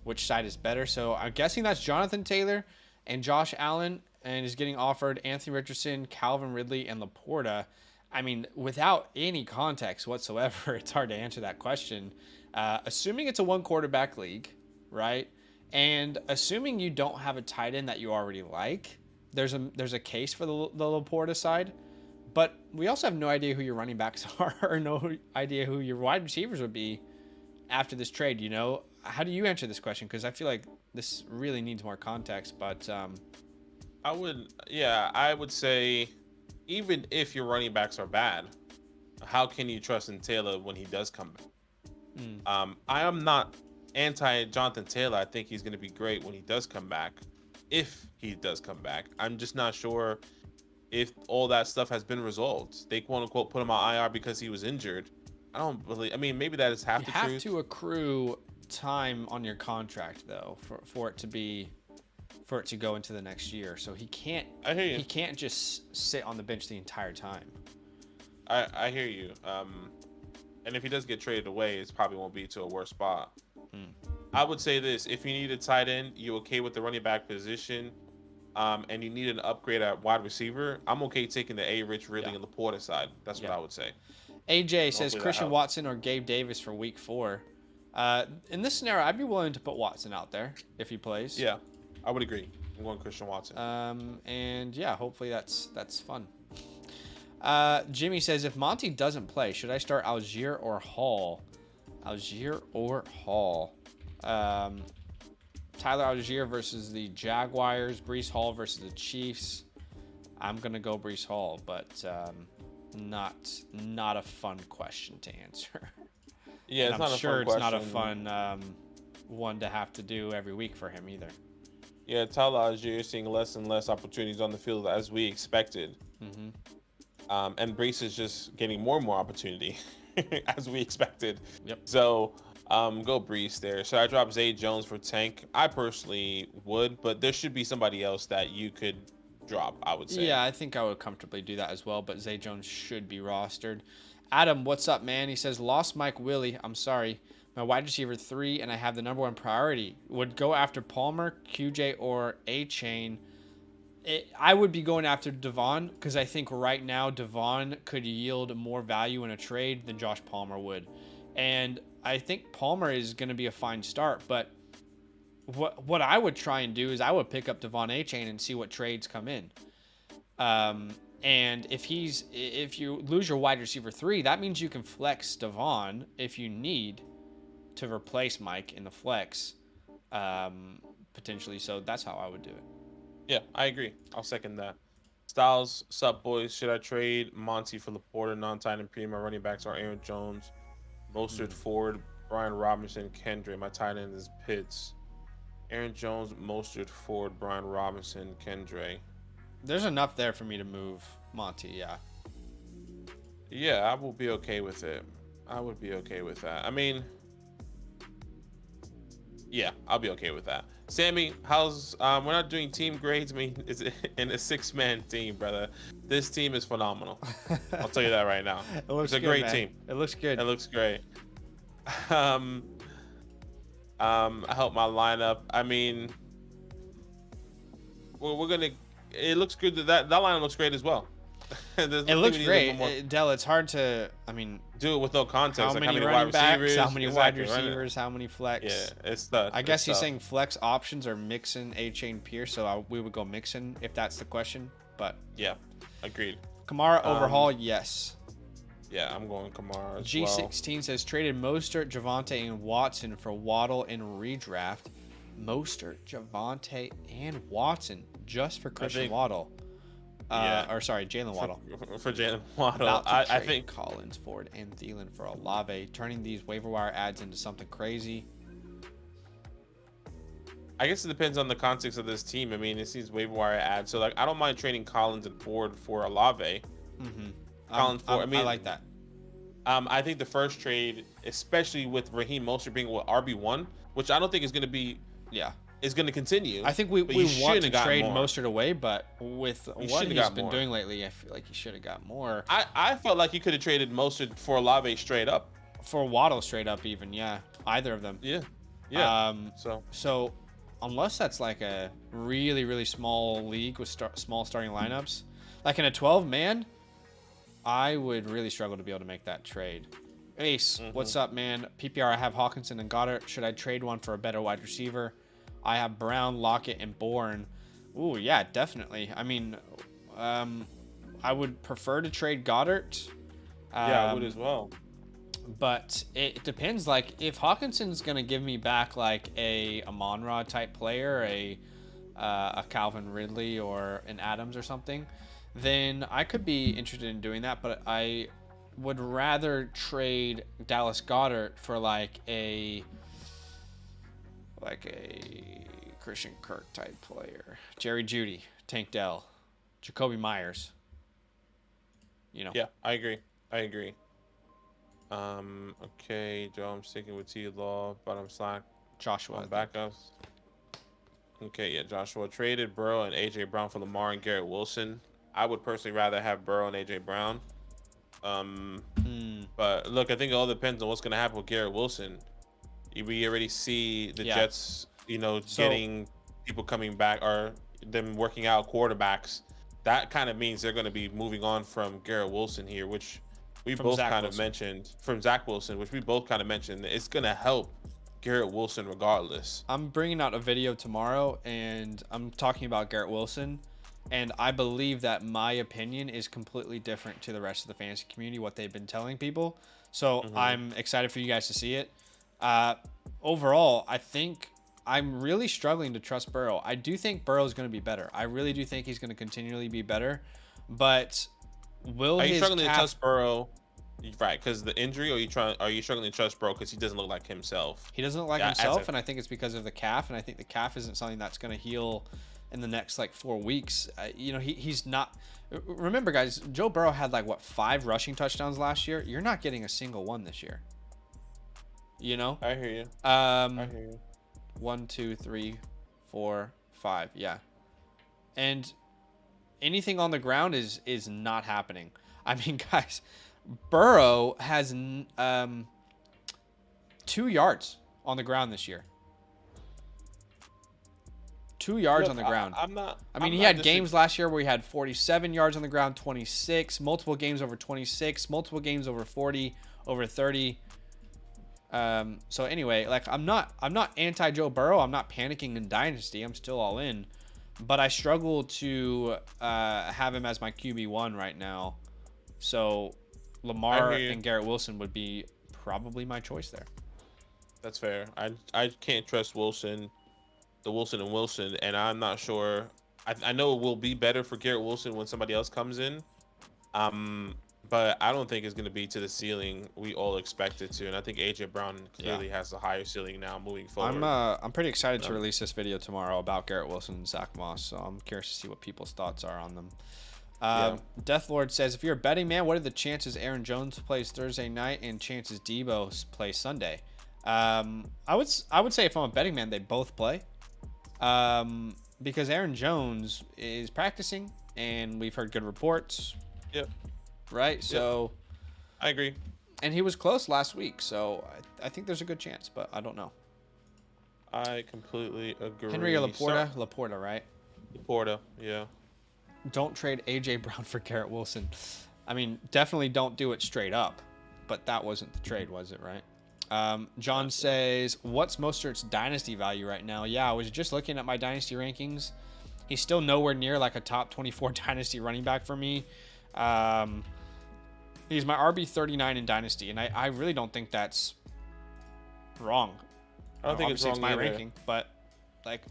Speaker 1: Which side is better? So I'm guessing that's Jonathan Taylor and Josh Allen, and is getting offered Anthony Richardson, Calvin Ridley, and Laporta. I mean, without any context whatsoever, it's hard to answer that question. Assuming it's a one quarterback league, right? And assuming you don't have a tight end that you already like, there's a case for the Laporta side. But we also have no idea who your running backs are, or no idea who your wide receivers would be after this trade. You know, how do you answer this question? Because I feel like this really needs more context. But
Speaker 2: I would say, even if your running backs are bad, how can you trust in Taylor when he does come back? I am not anti Jonathan Taylor. I think he's going to be great when he does come back, if he does come back. I'm just not sure if all that stuff has been resolved. They quote unquote put him on IR because he was injured. I mean, maybe that is half the truth.
Speaker 1: You have to accrue time on your contract, though, for it to go into the next year. So he can't.
Speaker 2: I hear you.
Speaker 1: He can't just sit on the bench the entire time.
Speaker 2: I hear you. And if he does get traded away, it probably won't be to a worse spot. I would say this: if you need a tight end, you're okay with the running back position, and you need an upgrade at wide receiver, I'm okay taking the A-Rich, Ridley, and Laporta side. That's what I would say.
Speaker 1: AJ says Christian Watson or Gabe Davis for week 4. In this scenario, I'd be willing to put Watson out there if he plays.
Speaker 2: Yeah, I would agree. I'm going Christian Watson.
Speaker 1: And yeah, hopefully that's fun. Jimmy says, if Monty doesn't play, should I start Algier or Hall? Algier or Hall? Tyler Algier versus the Jaguars. Breece Hall versus the Chiefs. I'm gonna go Breece Hall, but not a fun question to answer.
Speaker 2: Yeah, it's not a fun question.
Speaker 1: It's not a fun one to have to do every week for him either.
Speaker 2: Yeah, Tyler Algier is seeing less and less opportunities on the field as we expected. And Breece is just getting more and more opportunity as we expected.
Speaker 1: Yep.
Speaker 2: So go Breece there. Should I drop Zay Jones for Tank? I personally would, but there should be somebody else that you could drop, I would say.
Speaker 1: Yeah, I think I would comfortably do that as well, but Zay Jones should be rostered. Adam, what's up, man? He says, lost Mike Willie. I'm sorry. My wide receiver 3, and I have the number 1 priority. Would go after Palmer, QJ, or A-Chain. I would be going after Devon, because I think right now Devon could yield more value in a trade than Josh Palmer would. And I think Palmer is going to be a fine start, but what I would try and do is I would pick up Devon Achane and see what trades come in. And if you lose your wide receiver 3, that means you can flex Devon if you need to replace Mike in the flex, potentially. So that's how I would do it.
Speaker 2: Yeah, I agree. I'll second that. Styles, sup boys? Should I trade Monty for Laporta, non-tight end premium? My running backs are Aaron Jones, Mostert, Ford, Brian Robinson, Kendrick. My tight end is Pitts. Aaron Jones, Mostert, Ford, Brian Robinson, Kendrick.
Speaker 1: There's enough there for me to move Monty, yeah.
Speaker 2: Yeah, I will be okay with it. I would be okay with that. I mean, yeah, I'll be okay with that. Sammy, how's we're not doing team grades. I mean, it's in a 6-man team, brother. This team is phenomenal. I'll tell you that right now. It's a great team.
Speaker 1: It looks good.
Speaker 2: It looks great. I help my lineup. I mean, we're gonna. It looks good. That lineup looks great as well.
Speaker 1: It looks great. Dell, it's hard to,
Speaker 2: do it with no context.
Speaker 1: How many running backs, how many wide receivers, how many flex.
Speaker 2: Yeah, it's tough.
Speaker 1: I guess he's saying flex options are Mixon, Achane, Pierce, so we would go Mixon if that's the question. But
Speaker 2: yeah, agreed.
Speaker 1: Kamara overhaul, yes.
Speaker 2: Yeah, I'm going Kamara as
Speaker 1: G16 says traded Mostert, Javonte, and Watson for Waddle in redraft. Mostert, Javonte, and Watson just for Christian Waddle. Jalen Waddle.
Speaker 2: For Jalen Waddle. I think
Speaker 1: Collins, Ford, and Thielen for Olave, turning these waiver wire ads into something crazy.
Speaker 2: I guess it depends on the context of this team. I mean, it's these waiver wire ads. So, I don't mind trading Collins and Ford for Olave.
Speaker 1: Mm-hmm.
Speaker 2: Collins, Ford. I
Speaker 1: like that.
Speaker 2: I think the first trade, especially with Raheem Mostert being RB1, which I don't think is going to be...
Speaker 1: Yeah.
Speaker 2: Is going to continue.
Speaker 1: I think we want to trade Mostert away, but with what he's been doing lately, I feel like he should have got more.
Speaker 2: I felt like he could have traded Mostert for Olave straight up.
Speaker 1: For Waddle straight up even, yeah. Either of them.
Speaker 2: Yeah. Yeah.
Speaker 1: So unless that's like a really, really small league with small starting lineups, like in a 12-man, I would really struggle to be able to make that trade. Ace, what's up, man? PPR, I have Hawkinson and Goddard. Should I trade one for a better wide receiver? I have Brown, Lockett, and Bourne. Ooh, yeah, definitely. I mean, I would prefer to trade Goddard.
Speaker 2: Yeah, I would as well.
Speaker 1: But it depends. Like, if Hawkinson's going to give me back, like, a Amon-Ra type player, a Calvin Ridley or an Adams or something, then I could be interested in doing that. But I would rather trade Dallas Goedert for, like a Christian Kirk type player. Jerry Jeudy, Tank Dell, Jacoby Myers.
Speaker 2: Yeah, I agree. Okay, Joe, I'm sticking with T-Law, bottom slack.
Speaker 1: Joshua.
Speaker 2: Backups. Okay, yeah, Joshua traded Burrow and A.J. Brown for Lamar and Garrett Wilson. I would personally rather have Burrow and A.J. Brown. But look, I think it all depends on what's going to happen with Garrett Wilson. We already see the Jets, getting people coming back or them working out quarterbacks. That kind of means they're going to be moving on from Garrett Wilson here, which we both kind of mentioned, from Zach Wilson, which we both kind of mentioned. It's going to help Garrett Wilson regardless.
Speaker 1: I'm bringing out a video tomorrow, and I'm talking about Garrett Wilson. And I believe that my opinion is completely different to the rest of the fantasy community, what they've been telling people. So I'm excited for you guys to see it. Overall, I think I'm really struggling to trust Burrow. I do think Burrow is going to be better. I really do think he's going to continually be better. But
Speaker 2: are you struggling to trust Burrow? Right, because the injury, or are you struggling to trust Burrow because he doesn't look like himself?
Speaker 1: He doesn't look like himself, and I think it's because of the calf. And I think the calf isn't something that's going to heal in the next 4 weeks. He's not. Remember, guys, Joe Burrow had 5 rushing touchdowns last year. You're not getting a single one this year.
Speaker 2: I hear you.
Speaker 1: I hear you. 1, 2, 3, 4, 5. Yeah. And anything on the ground is not happening. I mean, guys, Burrow has 2 yards on the ground this year. 2 yards on the ground. He had games last year where he had 47 yards on the ground, 26, multiple games over 26, multiple games over 40, over 30. So anyway, like I'm not anti Joe Burrow. I'm not panicking in Dynasty. I'm still all in, but I struggle to have him as my QB1 right now. So Lamar and Garrett Wilson would be probably my choice there.
Speaker 2: That's fair. I can't trust Wilson, and I'm not sure. I know it will be better for Garrett Wilson when somebody else comes in. But I don't think it's going to be to the ceiling we all expect it to, and I think AJ Brown clearly has a higher ceiling now moving forward.
Speaker 1: I'm pretty excited to release this video tomorrow about Garrett Wilson and Zach Moss, so I'm curious to see what people's thoughts are on them. Death Lord says, if you're a betting man, what are the chances Aaron Jones plays Thursday night and chances Debo plays Sunday? I would say if I'm a betting man, they both play, because Aaron Jones is practicing, and we've heard good reports.
Speaker 2: Yep.
Speaker 1: Right,
Speaker 2: yep.
Speaker 1: So
Speaker 2: I agree.
Speaker 1: And he was close last week, so I think there's a good chance, but I don't know.
Speaker 2: I completely agree.
Speaker 1: Henry or Laporta? Laporta, right?
Speaker 2: Laporta, yeah.
Speaker 1: Don't trade AJ Brown for Garrett Wilson. I mean, definitely don't do it straight up, but that wasn't the trade, was it, right? John says, what's Mostert's dynasty value right now? Yeah, I was just looking at my dynasty rankings. He's still nowhere near like a top 24 dynasty running back for me. He's my RB 39 in Dynasty, and I really don't think that's wrong.
Speaker 2: I don't think it's wrong
Speaker 1: my
Speaker 2: either.
Speaker 1: ranking, but like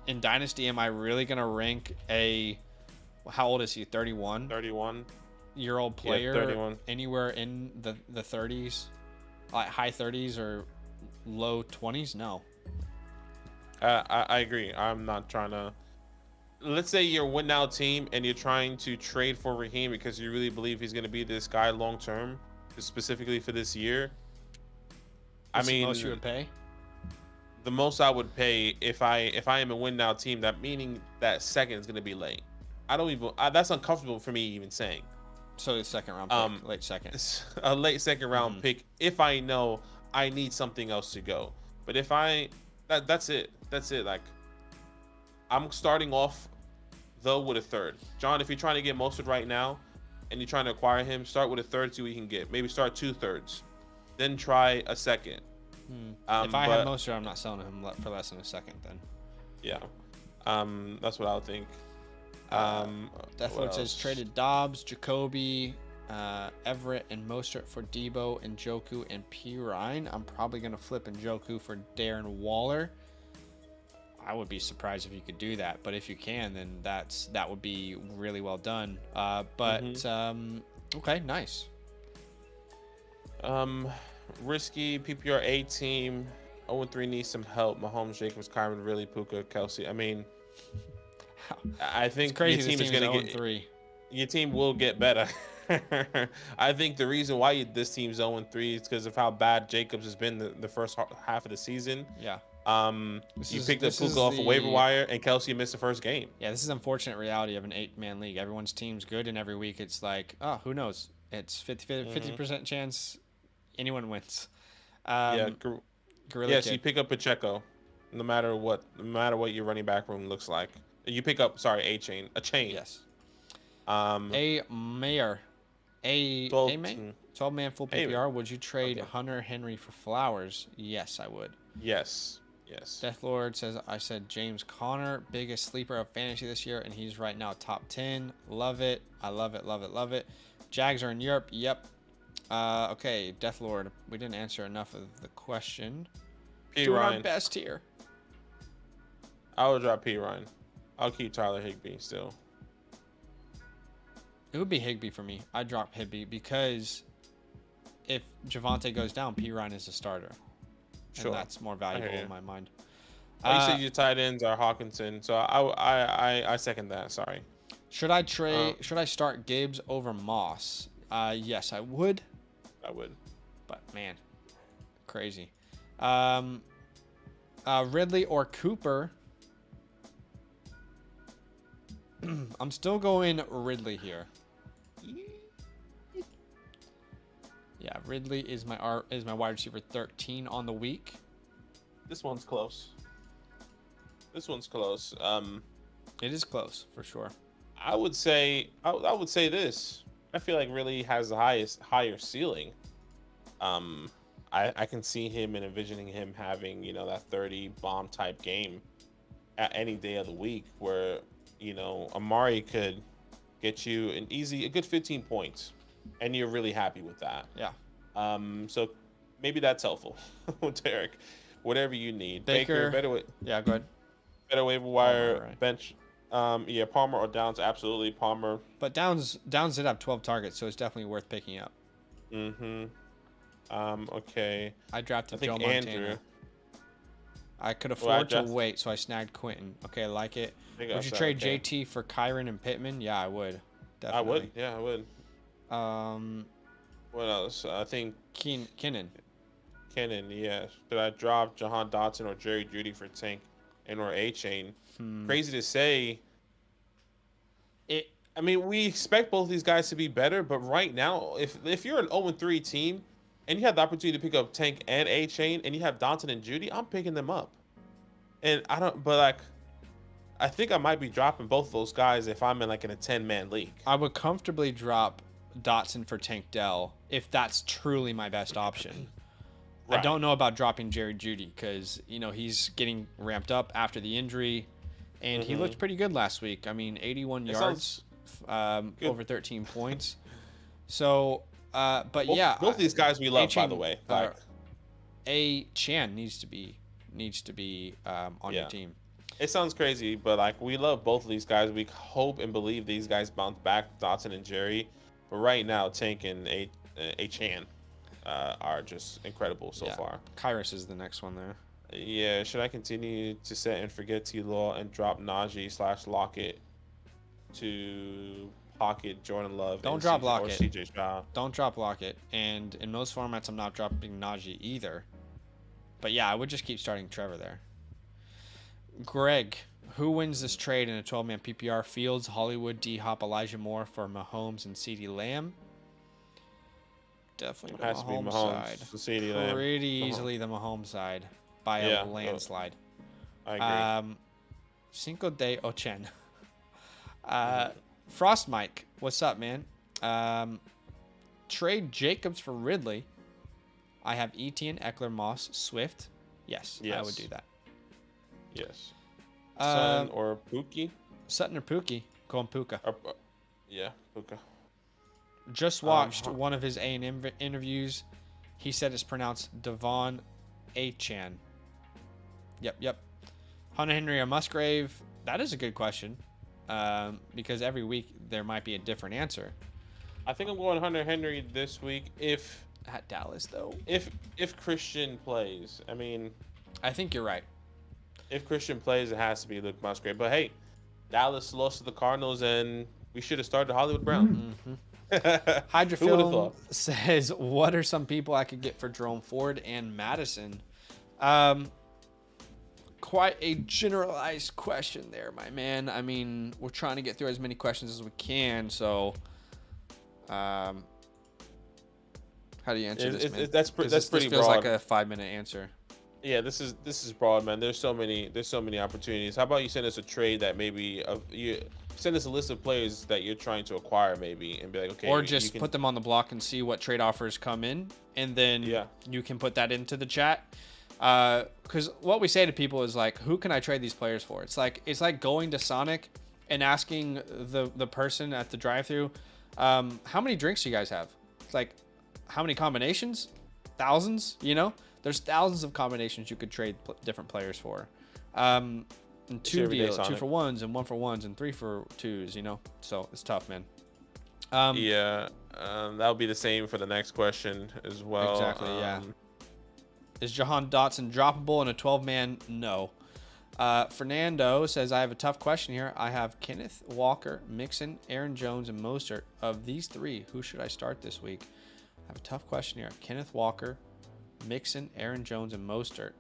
Speaker 1: in Dynasty, am I really gonna rank a how old is he? 31 year old player
Speaker 2: 31.
Speaker 1: Anywhere in the 30s, like high 30s or low 20s? No.
Speaker 2: I agree. I'm not trying to. Let's say you're a win now team and you're trying to trade for Raheem because you really believe he's going to be this guy long term, specifically for this year.
Speaker 1: What's the most you would pay?
Speaker 2: The most I would pay if I am a win now team, that meaning that second is going to be late. I don't even. That's uncomfortable for me even saying.
Speaker 1: So the second round pick, late second.
Speaker 2: A late second round pick if I know I need something else to go. But if that's it. That's it. Like I'm starting off though with a third. John, if you're trying to get Mostert right now and you're trying to acquire him, start with a third, see what you can get. Maybe start 2/3, then try a second.
Speaker 1: If I had Mostert, I'm not selling him for less than a second then.
Speaker 2: Yeah. That's what I would think.
Speaker 1: Deathwood says traded Dobbs, Jacoby, Everett, and Mostert for Debo, Njoku, and P. Ryan. I'm probably going to flip Njoku for Darren Waller. I would be surprised if you could do that, but if you can, then that would be really well done. Okay, nice.
Speaker 2: Risky PPR A team 0-3 needs some help. Mahomes, Jacobs, Kyron, really Puka, Kelsey. I mean, I think
Speaker 1: it's crazy
Speaker 2: your team is going to get
Speaker 1: 0-3.
Speaker 2: Your team will get better. I think the reason why this team's 0-3 is because of how bad Jacobs has been the first half of the season.
Speaker 1: Yeah.
Speaker 2: You picked up Puka off a waiver wire, and Kelsey missed the first game.
Speaker 1: Yeah, this is unfortunate reality of an 8-man league. Everyone's team's good, and every week it's like, oh, who knows? It's 50% chance anyone wins.
Speaker 2: Gorilla
Speaker 1: Kid.
Speaker 2: So you pick up Pacheco, no matter what your running back room looks like. You pick up, a chain.
Speaker 1: Yes.
Speaker 2: A
Speaker 1: Mayor. 12-man full PPR. Would you trade Hunter Henry for Flowers? Yes, I would.
Speaker 2: Yes.
Speaker 1: Death Lord says, I said James Conner, biggest sleeper of fantasy this year, and he's right now top 10. Love it. I love it. Jags are in Europe. Yep. Okay, Death Lord. We didn't answer enough of the question. Doing our best here.
Speaker 2: I would drop P. Ryan. I'll keep Tyler Higbee still.
Speaker 1: It would be Higbee for me. I'd drop Higbee because if Javonte goes down, P. Ryan is a starter.
Speaker 2: Sure.
Speaker 1: And that's more valuable in my mind.
Speaker 2: You said your tight ends are Hawkinson, so I second that. Sorry.
Speaker 1: Should I trade? Should I start Gibbs over Moss? Yes, I would. But man, crazy. Ridley or Cooper? I'm still going Ridley here. Yeah, Ridley is my wide receiver 13 on the week.
Speaker 2: This one's close.
Speaker 1: It is close for sure.
Speaker 2: I would say this. I feel like Ridley has the higher ceiling. I can see him and envisioning him having, that 30 bomb type game at any day of the week where, Amari could get you a good 15 points, and you're really happy with that.
Speaker 1: Yeah.
Speaker 2: So maybe that's helpful with Derek. Whatever you need.
Speaker 1: Baker,
Speaker 2: better way.
Speaker 1: Yeah, go ahead.
Speaker 2: Better waiver wire,
Speaker 1: Palmer, right.
Speaker 2: bench. Yeah, Palmer or Downs, absolutely. Palmer.
Speaker 1: But Downs did have 12 targets, so it's definitely worth picking up.
Speaker 2: Mm-hmm. Okay.
Speaker 1: I drafted
Speaker 2: I
Speaker 1: Joe
Speaker 2: think
Speaker 1: Montana.
Speaker 2: Andrew.
Speaker 1: I could afford to wait, so I snagged Quentin. Okay, I like it. Would you trade JT for Kyron and Pittman? Yeah, I would. Definitely.
Speaker 2: I would. Yeah, I would.
Speaker 1: Um,
Speaker 2: What else? I think
Speaker 1: Kinnan.
Speaker 2: Kenan, yeah. Should I drop Jahan Dotson or Jerry Jeudy for Tank and or A-Chain? Crazy to say. I mean, we expect both these guys to be better, but right now, if you're an 0-3 team and you have the opportunity to pick up Tank and A-Chain and you have Dotson and Jeudy, I'm picking them up. And I think I might be dropping both of those guys if I'm in a 10-man league.
Speaker 1: I would comfortably drop Dotson for Tank Dell if that's truly my best option. Right. I don't know about dropping Jerry Jeudy because, he's getting ramped up after the injury, and he looked pretty good last week. I mean, 81 yards, over 13 points. So, but
Speaker 2: both these guys we love, by the way.
Speaker 1: A-Chan needs to be on your team.
Speaker 2: It sounds crazy, but we love both of these guys. We hope and believe these guys bounce back, Dotson and Jerry. But right now, Tank and A-Chan are just incredible so far.
Speaker 1: Kyrus is the next one there.
Speaker 2: Yeah, should I continue to set and forget T-Law and drop Najee/Lockett to pocket Jordan Love?
Speaker 1: Don't drop Lockett.
Speaker 2: Or CJ Stroud.
Speaker 1: Don't drop Lockett. And in most formats, I'm not dropping Najee either. But yeah, I would just keep starting Trevor there. Greg, who wins this trade in a 12-man PPR? Fields, Hollywood, D-Hop, Elijah Moore for Mahomes and CeeDee Lamb? Definitely the Mahomes side.
Speaker 2: CeeDee Lamb.
Speaker 1: Pretty easily the Mahomes side by a landslide.
Speaker 2: I agree.
Speaker 1: Cinco de Ochen. Frost Mike, what's up, man? Trade Jacobs for Ridley. I have Etienne, Eckler, Moss, Swift. Yes, I would do that.
Speaker 2: Yes. Sutton or Pookie?
Speaker 1: Sutton or Pookie? Going Puka.
Speaker 2: Yeah, Puka.
Speaker 1: Just watched one of his A&M interviews. He said it's pronounced Devon A-Chan. Yep. Hunter Henry or Musgrave? That is a good question. Because every week there might be a different answer.
Speaker 2: I think I'm going Hunter Henry this week if
Speaker 1: at Dallas though.
Speaker 2: If Christian plays. I mean,
Speaker 1: I think you're right.
Speaker 2: If Christian plays, it has to be Luke Musgrave. But hey, Dallas lost to the Cardinals, and we should have started Hollywood Brown.
Speaker 1: Hydrofilm says, what are some people I could get for Jerome Ford and Madison? Quite a generalized question there, my man. I mean, we're trying to get through as many questions as we can, so how do you answer this, man?
Speaker 2: That's pretty
Speaker 1: this feels
Speaker 2: broad.
Speaker 1: Like a 5-minute answer.
Speaker 2: Yeah, this is broad, man. There's so many opportunities. How about you send us a trade that maybe you send us a list of players that you're trying to acquire, maybe, and be like, okay,
Speaker 1: or just put them on the block and see what trade offers come in, and then you can put that into the chat. Because what we say to people is like, who can I trade these players for? It's like going to Sonic and asking the person at the drive-thru, how many drinks do you guys have? It's like, how many combinations? Thousands, There's thousands of combinations you could trade different players for. And 2 deals, 2 for 1s and 1 for 1s and 3 for 2s, So it's tough, man.
Speaker 2: That would be the same for the next question as well.
Speaker 1: Exactly, yeah. Is Jahan Dotson droppable in a 12-man? No. Fernando says, I have a tough question here. I have Kenneth Walker, Mixon, Aaron Jones, and Mostert. Of these 3, who should I start this week? I have a tough question here. Kenneth Walker, Mixon, Aaron Jones, and Mostert.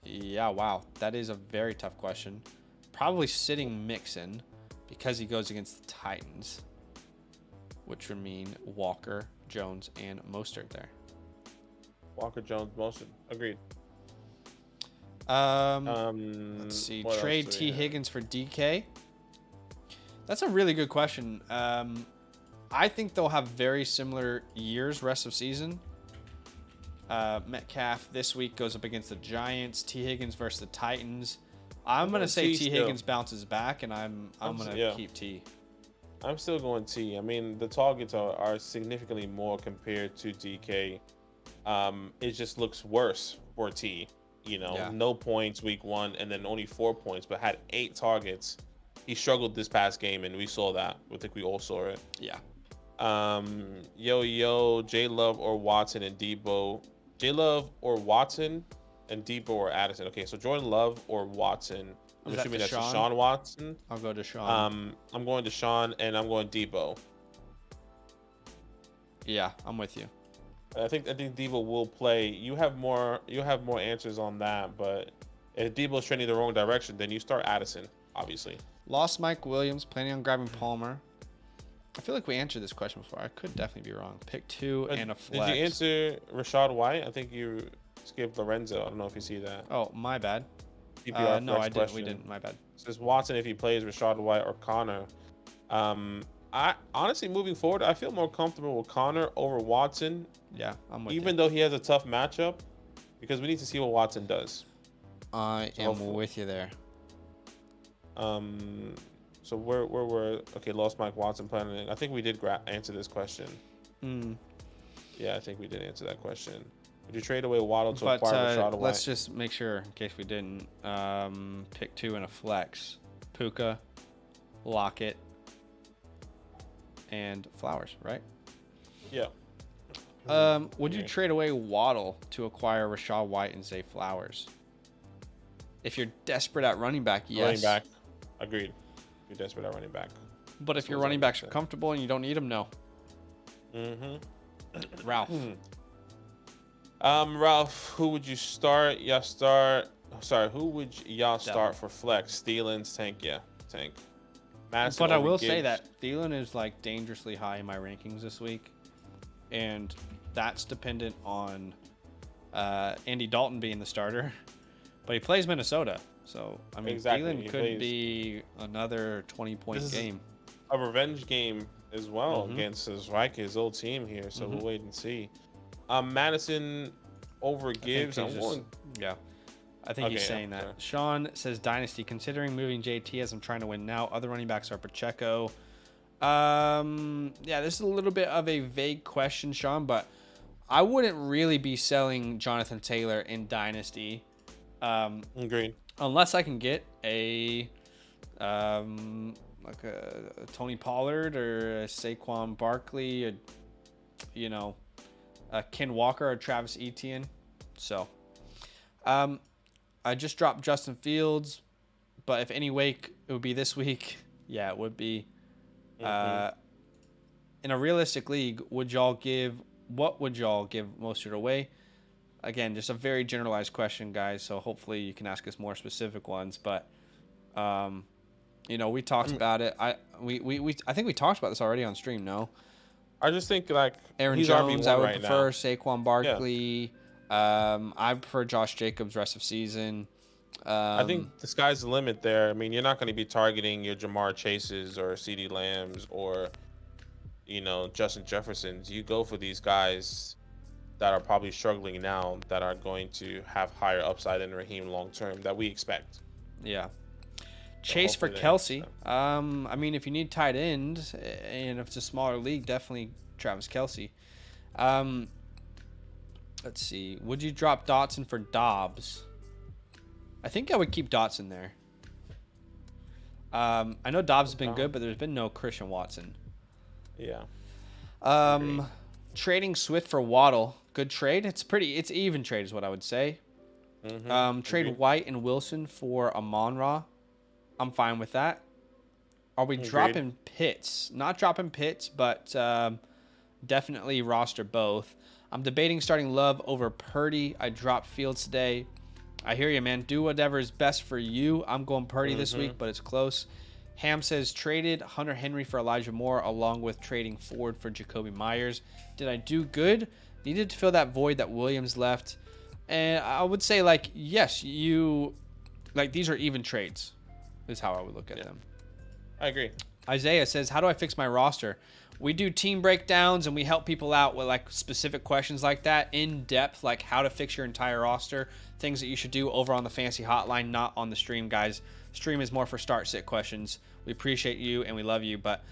Speaker 1: Yeah, wow. That is a very tough question. Probably sitting Mixon because he goes against the Titans, which would mean Walker, Jones, and Mostert there.
Speaker 2: Walker, Jones, Mostert. Agreed.
Speaker 1: Let's see. Trade T. Higgins for DK. That's a really good question. I think they'll have very similar years rest of season. Metcalf this week goes up against the Giants. T. Higgins versus the Titans. I'm gonna say T.
Speaker 2: Still.
Speaker 1: Higgins bounces back, and I'm gonna keep T.
Speaker 2: I'm still going T. I mean, the targets are significantly more compared to DK. It just looks worse for T. No points week 1, and then only 4 points, but had 8 targets. He struggled this past game, and we saw that. I think we all saw it.
Speaker 1: Yeah.
Speaker 2: J Love or Watson and Debo. J Love or Watson and Debo or Addison. Okay, so Jordan Love or Watson. I'm assuming that's Deshaun Watson.
Speaker 1: I'll go Deshaun.
Speaker 2: I'm going Deshaun, and I'm going Debo.
Speaker 1: Yeah, I'm with you.
Speaker 2: I think Debo will play. You have more answers on that, but if Debo's trending the wrong direction, then you start Addison, obviously.
Speaker 1: Lost Mike Williams, planning on grabbing Palmer. I feel like we answered this question before. I could definitely be wrong. Pick 2 and a flex.
Speaker 2: Did you answer Rachaad White? I think you skipped Lorenzo. I don't know if you see that.
Speaker 1: Oh, my bad. No, I didn't. We didn't. My bad.
Speaker 2: It says Watson if he plays Rachaad White or Connor. I honestly, moving forward, I feel more comfortable with Connor over Watson.
Speaker 1: Yeah, I'm with you.
Speaker 2: Even though he has a tough matchup, because we need to see what Watson does.
Speaker 1: I am with you there.
Speaker 2: So where were lost Mike Watson planning? I think we did answer this question. Yeah, I think we did answer that question. Would you trade away Waddle to acquire Rachaad White?
Speaker 1: Let's just make sure in case we didn't. Pick 2 and a flex. Puka, Lockett, and Flowers, right?
Speaker 2: Yeah.
Speaker 1: Would you trade away Waddle to acquire Rachaad White and Zay Flowers? If you're desperate at running back, yes.
Speaker 2: Running back, agreed. You're desperate at running back.
Speaker 1: But if your running backs are comfortable and you don't need them, no. Ralph.
Speaker 2: Ralph, who would you start? Who would y'all start for flex? Thielen, Tank, Tank. Madison
Speaker 1: but I will say that Thielen is like dangerously high in my rankings this week, and that's dependent on Andy Dalton being the starter. But he plays Minnesota, so I mean, Thielen could be another 20-point game.
Speaker 2: A revenge game as well against his old team here. So we'll wait and see. Madison over Gibbs. I
Speaker 1: think he's saying that. Sean says Dynasty, considering moving JT as I'm trying to win now. Other running backs are Pacheco. This is a little bit of a vague question, Sean, but I wouldn't really be selling Jonathan Taylor in Dynasty.
Speaker 2: Agreed.
Speaker 1: Unless I can get a Tony Pollard or a Saquon Barkley, a Ken Walker or Travis Etienne. So, I just dropped Justin Fields, but if any week, it would be this week. Yeah, it would be. In a realistic league, what would y'all give Mostert away? Again, just a very generalized question, guys. So hopefully you can ask us more specific ones. But, we talked about it. I think we talked about this already on stream. No,
Speaker 2: I just think
Speaker 1: Aaron Jones. I would prefer Saquon Barkley. Yeah. I prefer Josh Jacobs rest of season.
Speaker 2: I think the sky's the limit there. I mean, you're not going to be targeting your Jamar Chases or CeeDee Lambs or, Justin Jeffersons. You go for these guys that are probably struggling now that are going to have higher upside than Raheem long term that we expect.
Speaker 1: Yeah. Chase for Kelsey. I mean, if you need tight end and if it's a smaller league, definitely Travis Kelsey. Let's see. Would you drop Dotson for Dobbs? I think I would keep Dotson there. I know Dobbs has been good, but there's been no Christian Watson.
Speaker 2: Yeah.
Speaker 1: Trading Swift for Waddle. Good trade. It's even trade is what I would say. Trade White and Wilson for Amon-Ra. I'm fine with that. Are we dropping Pitts? Not dropping Pitts, but definitely roster both. I'm debating starting Love over Purdy. I dropped Fields today. I hear you, man. Do whatever is best for you. I'm going Purdy this week, but it's close. Ham says traded Hunter Henry for Elijah Moore along with trading Ford for Jacoby Myers. Did I do good? Needed to fill that void that Williams left. And I would say, yes, these are even trades is how I would look at them.
Speaker 2: I agree.
Speaker 1: Isaiah says, how do I fix my roster? We do team breakdowns and we help people out with like specific questions like that in depth, like how to fix your entire roster, things that you should do over on the Fantasy Hotline, not on the stream, guys. Stream is more for start sit questions. We appreciate you and we love you, but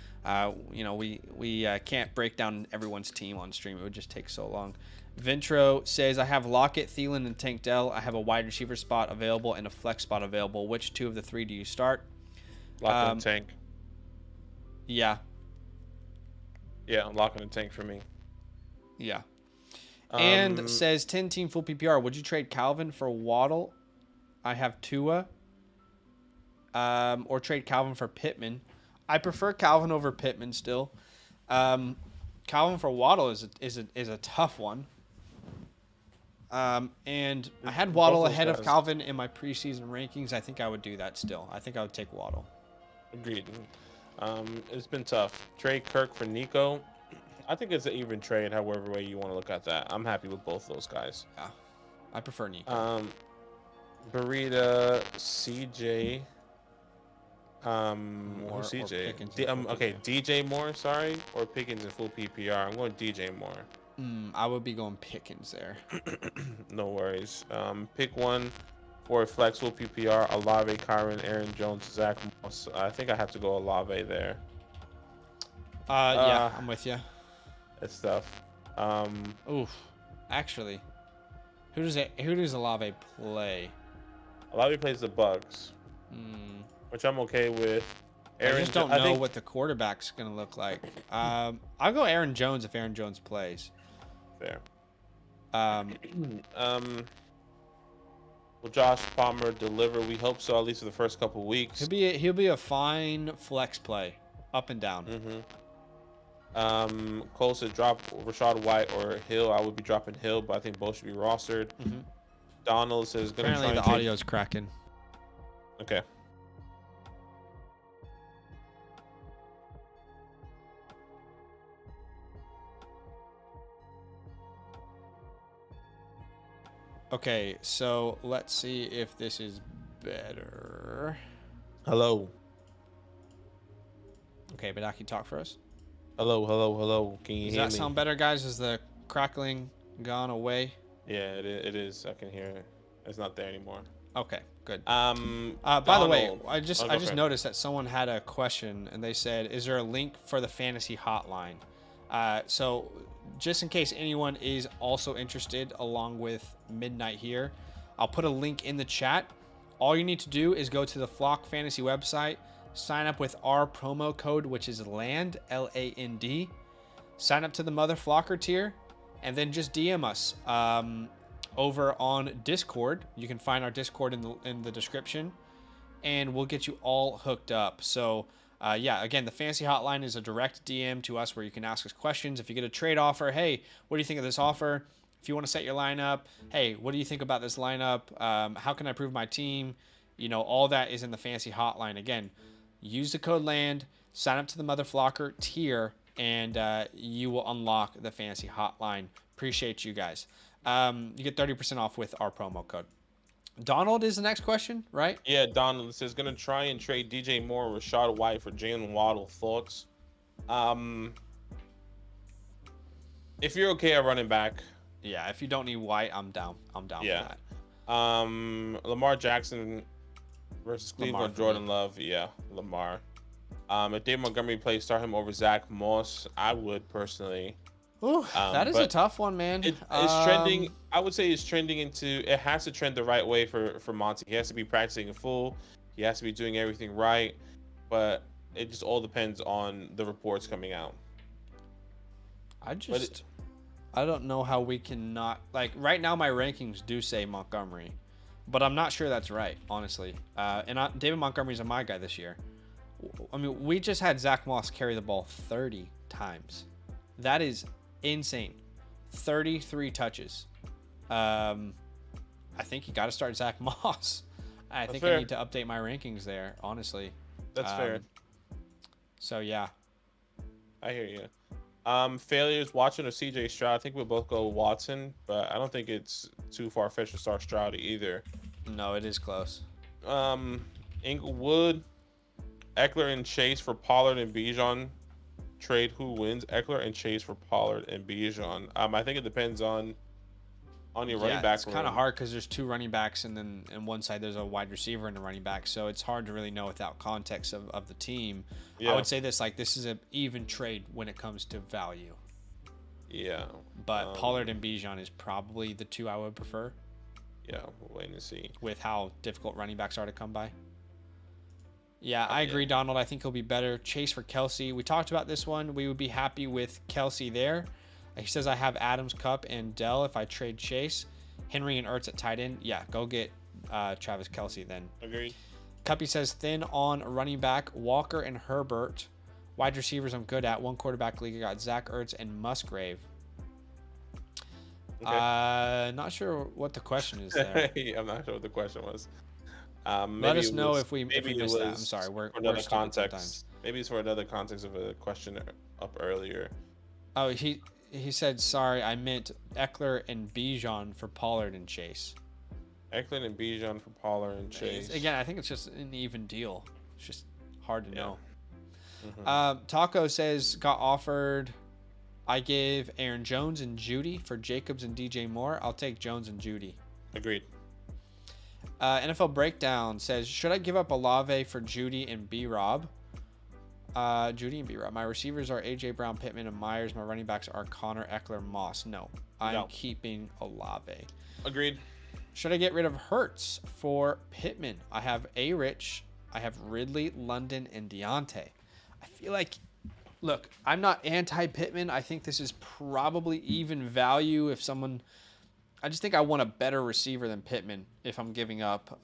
Speaker 1: we can't break down everyone's team on stream. It would just take so long. Ventro says, I have Lockett, Thielen, and Tank Dell. I have a wide receiver spot available and a flex spot available. Which two of the three do you start?
Speaker 2: Lockett and Tank.
Speaker 1: Yeah.
Speaker 2: Yeah, Lockett and Tank for me.
Speaker 1: Yeah. And says 10-team full PPR. Would you trade Calvin for Waddle? I have Tua. Or trade Calvin for Pittman. I prefer Calvin over Pittman still. Calvin for Waddle is a tough one. And I had Waddle ahead of Calvin in my preseason rankings. I think I would do that still. I think I would take Waddle.
Speaker 2: Agreed. It's been tough. Trade Kirk for Nico. I think it's an even trade, however way you want to look at that. I'm happy with both those guys.
Speaker 1: Yeah, I prefer Nico.
Speaker 2: Burita, CJ.
Speaker 1: Moore
Speaker 2: CJ?
Speaker 1: Okay,
Speaker 2: DJ Moore, sorry, or Pickens in full PPR. I'm going DJ Moore.
Speaker 1: I would be going Pickens there.
Speaker 2: No worries. Pick one for a flex full PPR. Olave, Kyron, Aaron Jones, Zach Moss. I think I have to go Olave there.
Speaker 1: Yeah, I'm with you.
Speaker 2: It's tough.
Speaker 1: Oof. Actually, who does Olave play?
Speaker 2: Olave plays the Bucks, which I'm okay with.
Speaker 1: I just don't know what the quarterback's gonna look like. I'll go Aaron Jones if Aaron Jones plays.
Speaker 2: Fair. Will Josh Palmer deliver? We hope so, at least for the first couple weeks.
Speaker 1: He'll be a fine flex play, up and down.
Speaker 2: Cole said drop Rachaad White or Hill. I would be dropping Hill, but I think both should be rostered. Donald says gonna
Speaker 1: apparently
Speaker 2: try
Speaker 1: the audio's cracking.
Speaker 2: Okay.
Speaker 1: Okay, so let's see if this is better.
Speaker 2: Hello.
Speaker 1: Okay, Badaki, talk for us.
Speaker 2: Hello. Can you hear me?
Speaker 1: Does that sound better, guys? Is the crackling gone away?
Speaker 2: Yeah, it is. I can hear it. It's not there anymore.
Speaker 1: Okay, good.
Speaker 2: By
Speaker 1: By the way, I just noticed that someone had a question, and they said, "Is there a link for the fantasy hotline?" So, just in case anyone is also interested, along with Midnight here, I'll put a link in the chat. All you need to do is go to the Flock Fantasy website, sign up with our promo code, which is LAND, LAND. Sign up to the Mother Flocker tier, and then just DM us over on Discord. You can find our Discord in the description, and we'll get you all hooked up. So, yeah, again, the Fantasy Hotline is a direct DM to us where you can ask us questions. If you get a trade offer, hey, what do you think of this offer? If you want to set your lineup, hey, what do you think about this lineup? How can I improve my team? You know, all that is in the Fantasy Hotline. Again, use the code LAND, sign up to the Mother Flocker tier, and you will unlock the Fantasy Hotline. Appreciate you guys. You get 30% off with our promo code. Donald is the next question, right?
Speaker 2: Yeah, Donald says gonna try and trade DJ Moore and Rachaad White for Jalen Waddle. Thoughts? If you're okay at running back,
Speaker 1: yeah. If you don't need White, I'm down. I'm down for that.
Speaker 2: Lamar Jackson versus Cleveland, Jordan Love. Yeah, Lamar. If Dave Montgomery plays, start him over Zach Moss. I would personally.
Speaker 1: Ooh, that is a tough one, man.
Speaker 2: It's trending. I would say it's trending into. It has to trend the right way for Monty. He has to be practicing in full. He has to be doing everything right. But it just all depends on the reports coming out.
Speaker 1: I don't know how we cannot, like, right now my rankings do say Montgomery, but I'm not sure that's right, honestly. David Montgomery's my guy this year. I mean, we just had Zach Moss carry the ball 30 times. That is insane. 33 touches. I think you got to start Zach Moss. I think I need to update my rankings there, honestly.
Speaker 2: That's fair.
Speaker 1: So, yeah.
Speaker 2: I hear you. Failures, Watson or CJ Stroud. I think we'll both go Watson, but I don't think it's too far-fetched to start Stroud either.
Speaker 1: No, it is close.
Speaker 2: Inglewood, Eckler and Chase for Pollard and Bijan trade. Who wins? Eckler and Chase for Pollard and Bijan. I think it depends on your running back.
Speaker 1: It's kind of hard because there's two running backs, and then on one side there's a wide receiver and a running back, so it's hard to really know without context of the team.
Speaker 2: Yeah.
Speaker 1: I would say this is an even trade when it comes to value.
Speaker 2: Yeah.
Speaker 1: But Pollard and Bijan is probably the two I would prefer.
Speaker 2: Yeah, we'll wait and see.
Speaker 1: With how difficult running backs are to come by. Yeah, I agree, Donald. I think he'll be better. Chase for Kelsey. We talked about this one. We would be happy with Kelsey there. He says I have Adams, Cup, and Dell if I trade Chase. Henry and Ertz at tight end. Yeah, go get Travis Kelsey then.
Speaker 2: Agreed.
Speaker 1: Cuppy says thin on running back, Walker and Herbert. Wide receivers I'm good at. One quarterback league. I got Zach Ertz and Musgrave. Okay. Not sure what the question is there.
Speaker 2: I'm not sure what the question was.
Speaker 1: Let us know if we missed that. I'm sorry. We're
Speaker 2: another context. Maybe it's for another context of a question up earlier.
Speaker 1: Oh, he said, sorry, I meant Eckler and Bijan for Pollard and Chase.
Speaker 2: Eckler and Bijan for Pollard and Chase.
Speaker 1: Again, I think it's just an even deal. It's just hard to know.
Speaker 2: Mm-hmm.
Speaker 1: Taco says, got offered. I gave Aaron Jones and Judy for Jacobs and DJ Moore. I'll take Jones and Judy.
Speaker 2: Agreed.
Speaker 1: NFL Breakdown says, should I give up Olave for Judy and B-Rob? Judy and B-Rob. My receivers are A.J. Brown, Pittman, and Myers. My running backs are Connor, Eckler, Moss. No, I'm keeping Olave.
Speaker 2: Agreed.
Speaker 1: Should I get rid of Hurts for Pittman? I have A-Rich. I have Ridley, London, and Deontay. I feel like, look, I'm not anti-Pittman. I think this is probably even value if someone... I just think I want a better receiver than Pittman if I'm giving up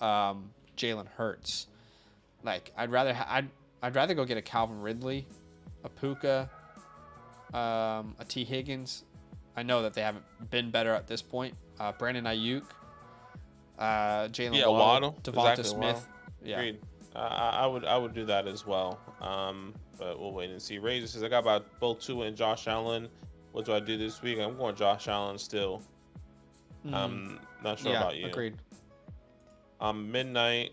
Speaker 1: Jalen Hurts. Like, I'd rather go get a Calvin Ridley, a Puka, a T. Higgins. I know that they haven't been better at this point. Brandon Ayuk, Jalen Waddle, Devonta Smith.
Speaker 2: Waddle. Yeah, agreed. I would do that as well. But we'll wait and see. Razor says I got about both Tua and Josh Allen. What do I do this week? I'm going Josh Allen still. Not sure about you.
Speaker 1: Agreed.
Speaker 2: Midnight.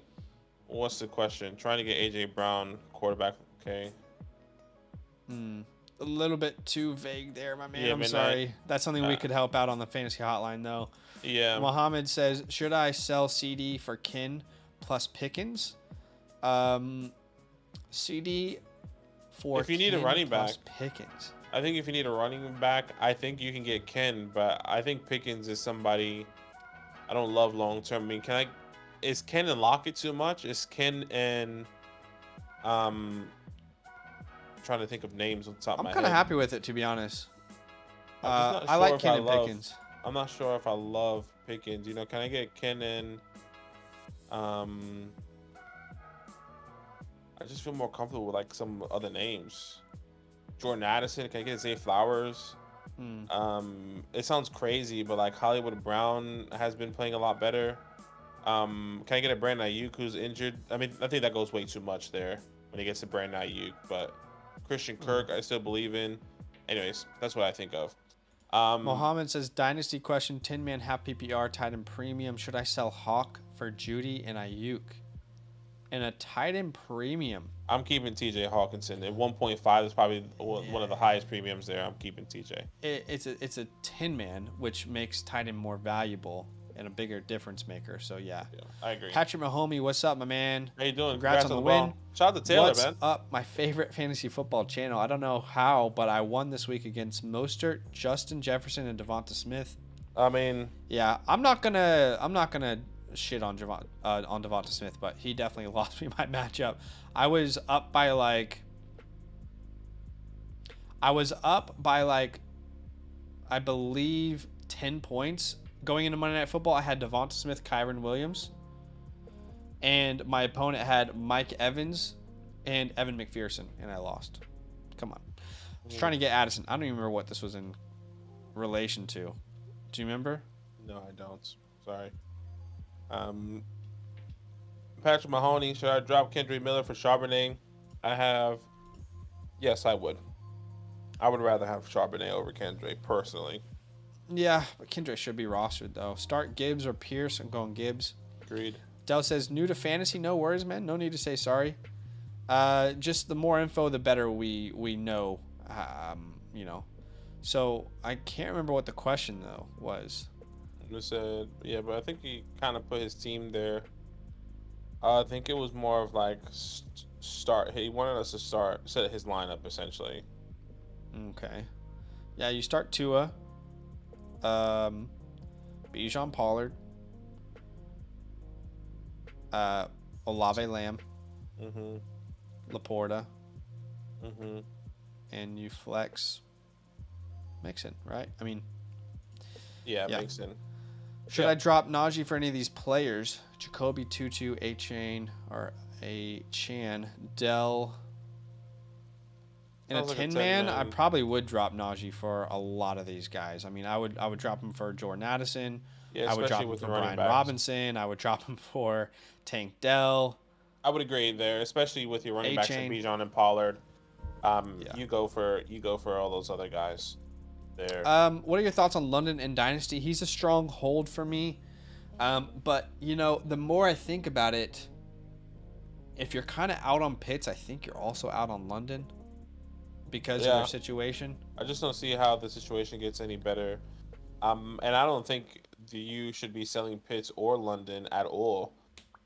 Speaker 2: What's the question? Trying to get AJ Brown quarterback. Okay.
Speaker 1: A little bit too vague there, my man.
Speaker 2: Yeah,
Speaker 1: I'm sorry. That's something we could help out on the fantasy hotline, though.
Speaker 2: Yeah.
Speaker 1: Mohammed says, should I sell CD for Ken plus Pickens? CD for
Speaker 2: if you need a running back,
Speaker 1: Pickens.
Speaker 2: I think if you need a running back, I think you can get Ken, but I think Pickens is somebody I don't love long term. I mean, is Ken and Lockett too much? Is Ken and trying to think of names on top of my head.
Speaker 1: I'm kind of happy with it, to be honest. I like Ken and Pickens.
Speaker 2: I'm not sure if I love Pickens. You know, can I get Ken and I just feel more comfortable with like some other names. Jordan Addison, can I get Zay Flowers? It sounds crazy, but like Hollywood Brown has been playing a lot better. Can I get a Brandon Ayuk who's injured? I mean, I think that goes way too much there when he gets to Brandon Ayuk, but Christian Kirk, I still believe in. Anyways, that's what I think of.
Speaker 1: Mohammed says, Dynasty question, 10-man half PPR, tight end premium. Should I sell Hawk for Judy and Ayuk? And a tight end premium.
Speaker 2: I'm keeping TJ Hawkinson. At 1.5 is probably one of the highest premiums there. I'm keeping TJ.
Speaker 1: It's a 10-man, which makes tight end more valuable and a bigger difference maker. So, yeah.
Speaker 2: I agree.
Speaker 1: Patrick Mahomey, what's up, my man?
Speaker 2: How you doing?
Speaker 1: Congrats on the win.
Speaker 2: Shout out to Taylor,
Speaker 1: what's
Speaker 2: man.
Speaker 1: up? My favorite fantasy football channel. I don't know how, but I won this week against Mostert, Justin Jefferson, and Devonta Smith.
Speaker 2: I mean,
Speaker 1: yeah, I'm not gonna shit on Devonta Smith, but he definitely lost me my matchup. I was up by like I believe 10 points going into Monday Night Football. I had Devonta Smith, Kyron Williams, and my opponent had Mike Evans and Evan McPherson, and I lost. Come on. I was trying to get Addison. I don't even remember what this was in relation to. Do you remember?
Speaker 2: No, I don't. Sorry. Patrick Mahoney, should I drop Kendrick Miller for Charbonnet? Yes, I would. I would rather have Charbonnet over Kendrick, personally.
Speaker 1: Yeah, but Kendrick should be rostered, though. Start Gibbs or Pierce. I'm going Gibbs.
Speaker 2: Agreed.
Speaker 1: Dell says, new to fantasy, no worries, man. No need to say sorry. Just the more info, the better we know. So I can't remember what the question though was.
Speaker 2: I said, yeah, but I think he kind of put his team there. I think it was more of like start. He wanted us to set his lineup essentially.
Speaker 1: Okay. Yeah, you start Tua, Bijan Pollard, Olave Lamb, Laporta, and you flex Mixon, right? I mean,
Speaker 2: yeah. Mixon.
Speaker 1: Should I drop Najee for any of these players? Jacoby, Tutu, A-Chain, or A-Chan, Dell. In a 10-man, I probably would drop Najee for a lot of these guys. I mean, I would drop him for Jordan Addison.
Speaker 2: Yeah,
Speaker 1: I would drop him for Brian Robinson. I would drop him for Tank Dell.
Speaker 2: I would agree there, especially with your running backs like Bijan and Pollard. You go for all those other guys there.
Speaker 1: What are your thoughts on London and Dynasty? He's a strong hold for me. But, the more I think about it, if you're kind of out on Pitts, I think you're also out on London because of your situation.
Speaker 2: I just don't see how the situation gets any better. And I don't think you should be selling Pitts or London at all,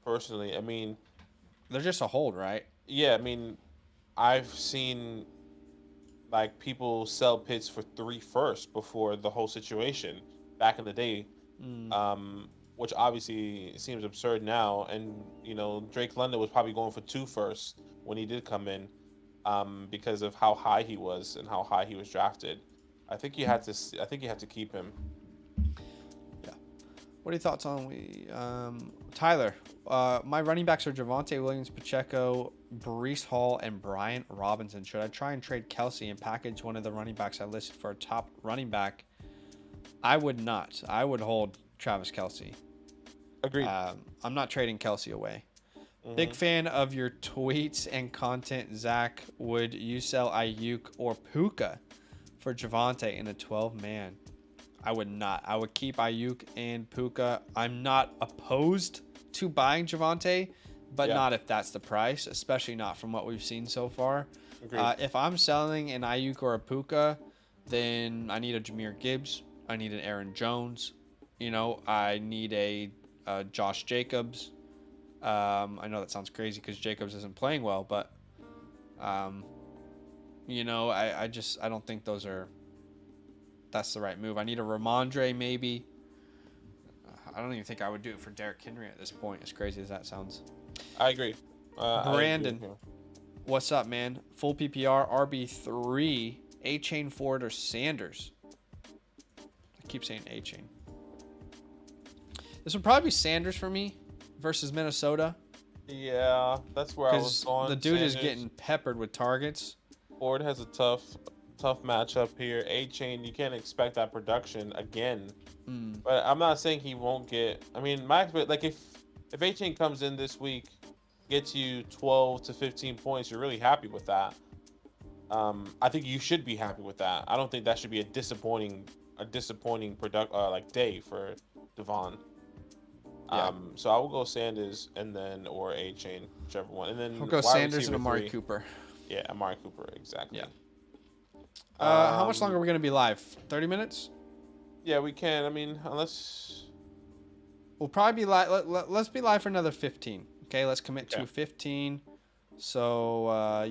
Speaker 2: personally. I mean,
Speaker 1: they're just a hold, right?
Speaker 2: Yeah, I mean, I've seen like people sell Pitts for 3 firsts before the whole situation back in the day, which obviously seems absurd now. And Drake London was probably going for 2 firsts when he did come in, because of how high he was and how high he was drafted. I think you had to keep him.
Speaker 1: Yeah. What are your thoughts on Tyler? My running backs are Javonte Williams, Pacheco, Breece Hall, and Brian Robinson. Should I try and trade Kelsey and package one of the running backs I listed for a top running back? I would not. I would hold Travis Kelsey.
Speaker 2: Agreed.
Speaker 1: I'm not trading Kelsey away. Big fan of your tweets and content, Zach. Would you sell Ayuk or Puka for Javonte in a 12-man? I would not. I would keep Ayuk and Puka. I'm not opposed to buying Javonte, but not if that's the price, especially not from what we've seen so far. If I'm selling an Ayuk or a Puka, then I need a Jahmyr Gibbs. I need an Aaron Jones. I need a Josh Jacobs. I know that sounds crazy because Jacobs isn't playing well, but I don't think that's the right move. I need a Ramondre maybe. I don't even think I would do it for Derrick Henry at this point, as crazy as that sounds.
Speaker 2: I agree.
Speaker 1: Brandon, what's up, man? Full PPR, RB3, A-Chain, Ford, or Sanders? I keep saying A-Chain. This would probably be Sanders for me versus Minnesota.
Speaker 2: Yeah, that's where I was going.
Speaker 1: The dude is getting peppered with targets.
Speaker 2: Ford has a tough matchup here. A-Chain, you can't expect that production again. But I'm not saying he won't get. I mean, if A-Chain comes in this week, gets you 12 to 15 points, you're really happy with that. I think you should be happy with that. I don't think that should be a disappointing day for Devon. So I will go Sanders or A-Chain, whichever one, and then
Speaker 1: we'll go Sanders and Amari Cooper.
Speaker 2: Yeah, Amari Cooper, exactly.
Speaker 1: Yeah. How much longer are we going to be live? 30 minutes?
Speaker 2: Yeah, we can. I mean, unless
Speaker 1: we'll probably be live. Let's be live for another 15. Okay, let's commit to 15. So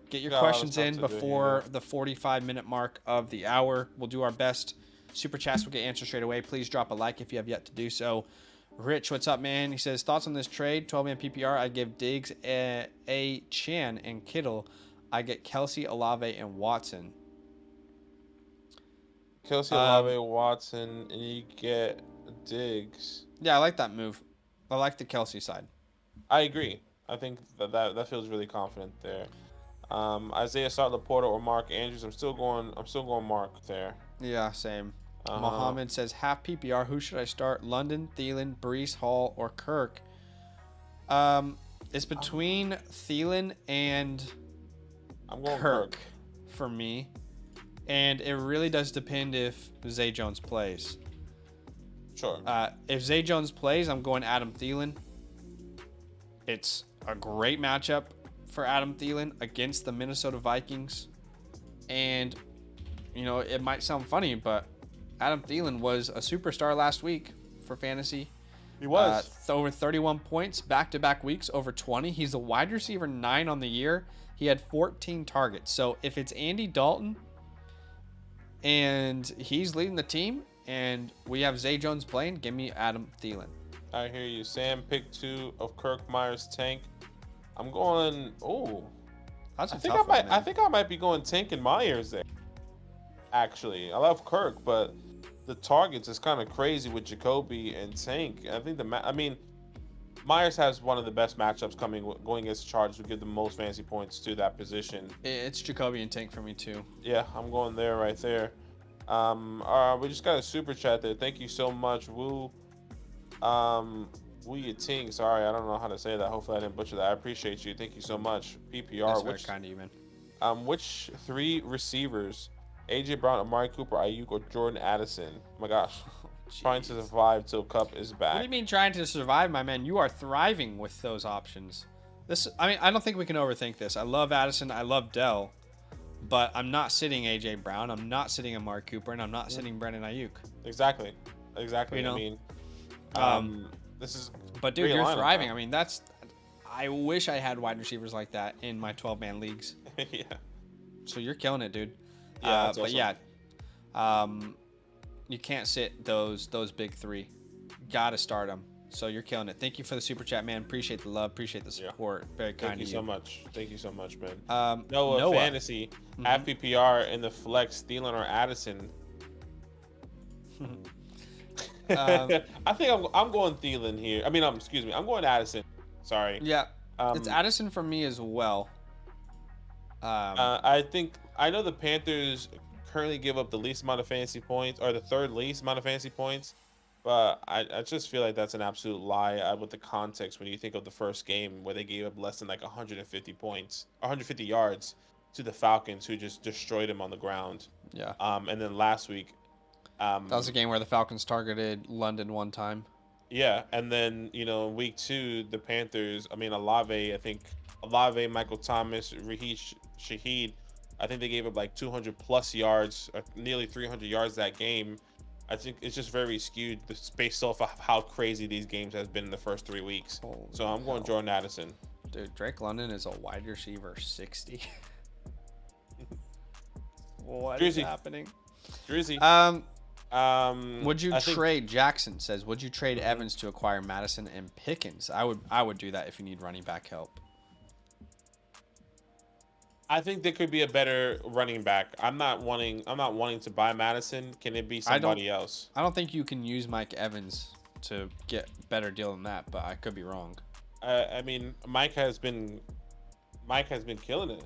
Speaker 1: get your questions in before the 45-minute mark of the hour. We'll do our best. Super chats will get answered straight away. Please drop a like if you have yet to do so. Rich, what's up, man? He says, thoughts on this trade? 12-man PPR. I give Diggs a Chan and Kittle. I get Kelsey, Olave, and Watson.
Speaker 2: Kelsey, Olave, Watson, and you get Diggs.
Speaker 1: Yeah, I like that move. I like the Kelsey side.
Speaker 2: I agree. I think that feels really confident there. Isaiah Laporta or Mark Andrews. I'm still going Mark there.
Speaker 1: Yeah, same. Mohammed says half PPR. Who should I start? London, Thielen, Breece Hall, or Kirk? It's between Thielen and
Speaker 2: I'm going
Speaker 1: Kirk for me, and it really does depend if Zay Jones plays.
Speaker 2: Sure.
Speaker 1: If Zay Jones plays, I'm going Adam Thielen. It's a great matchup for Adam Thielen against the Minnesota Vikings. And, it might sound funny, but Adam Thielen was a superstar last week for fantasy.
Speaker 2: He was.
Speaker 1: Over 31 points, back-to-back weeks, over 20. He's a wide receiver 9 on the year. He had 14 targets. So if it's Andy Dalton and he's leading the team and we have Zay Jones playing, give me Adam Thielen.
Speaker 2: I hear you. Sam picked 2 of Kirk Myers Tank. I'm going. Oh,
Speaker 1: That's a
Speaker 2: I think
Speaker 1: tough one, man.
Speaker 2: I think I might be going Tank and Myers there. Actually, I love Kirk, but the targets is kind of crazy with Jacoby and Tank. I think Myers has one of the best matchups going against the Chargers. Would give the most fantasy points to that position.
Speaker 1: It's Jacoby and Tank for me too.
Speaker 2: Yeah, I'm going there right there. We just got a super chat there. Thank you so much, Woo. Wu Ting. Sorry, I don't know how to say that. Hopefully, I didn't butcher that. I appreciate you. Thank you so much. PPR.
Speaker 1: That's very kind of you, man.
Speaker 2: Which 3 receivers? AJ Brown, Amari Cooper, Ayuk, or Jordan Addison? Oh my gosh. Trying to survive till Cup is back.
Speaker 1: What do you mean trying to survive, my man? You are thriving with those options. I don't think we can overthink this. I love Addison. I love Dell. But I'm not sitting AJ Brown. I'm not sitting Amari Cooper. And I'm not sitting Brandon Ayuk.
Speaker 2: Exactly. This is.
Speaker 1: But dude, you're thriving. I mean, I wish I had wide receivers like that in my 12-man leagues.
Speaker 2: Yeah.
Speaker 1: So you're killing it, dude.
Speaker 2: Yeah,
Speaker 1: but
Speaker 2: awesome.
Speaker 1: yeah, you can't sit those big 3. Gotta start them. So you're killing it. Thank you for the super chat, man. Appreciate the love. Appreciate the support. Very kind of you.
Speaker 2: Thank you so much, man.
Speaker 1: Noah.
Speaker 2: Fantasy, half PPR in the flex, Thielen or Addison. I think I'm going Thielen here. I mean, excuse me. I'm going Addison. Sorry.
Speaker 1: Yeah, it's Addison for me as well.
Speaker 2: I know the Panthers currently give up the least amount of fantasy points, or the 3rd least amount of fantasy points, but I just feel like that's an absolute lie with the context when you think of the first game where they gave up less than like 150 points, 150 yards to the Falcons, who just destroyed them on the ground.
Speaker 1: Yeah.
Speaker 2: And then last week,
Speaker 1: that was a game where the Falcons targeted London one time.
Speaker 2: Yeah, and then week 2, the Panthers. I mean, Olave, Michael Thomas, Raheem Shaheed. I think they gave up like 200 plus yards, nearly 300 yards that game. I think it's just very skewed based off of how crazy these games has been in the first 3 weeks. So I'm going Jordan Addison.
Speaker 1: Dude, Drake London is a wide receiver 60. What is happening?
Speaker 2: Drizzy.
Speaker 1: Would you trade? Jackson says, would you trade Evans to acquire Madison and Pickens? I would do that if you need running back help.
Speaker 2: I think there could be a better running back. I'm not wanting to buy Madison. Can it be somebody else?
Speaker 1: I don't think you can use Mike Evans to get a better deal than that, but I could be wrong.
Speaker 2: I mean, Mike has been killing it.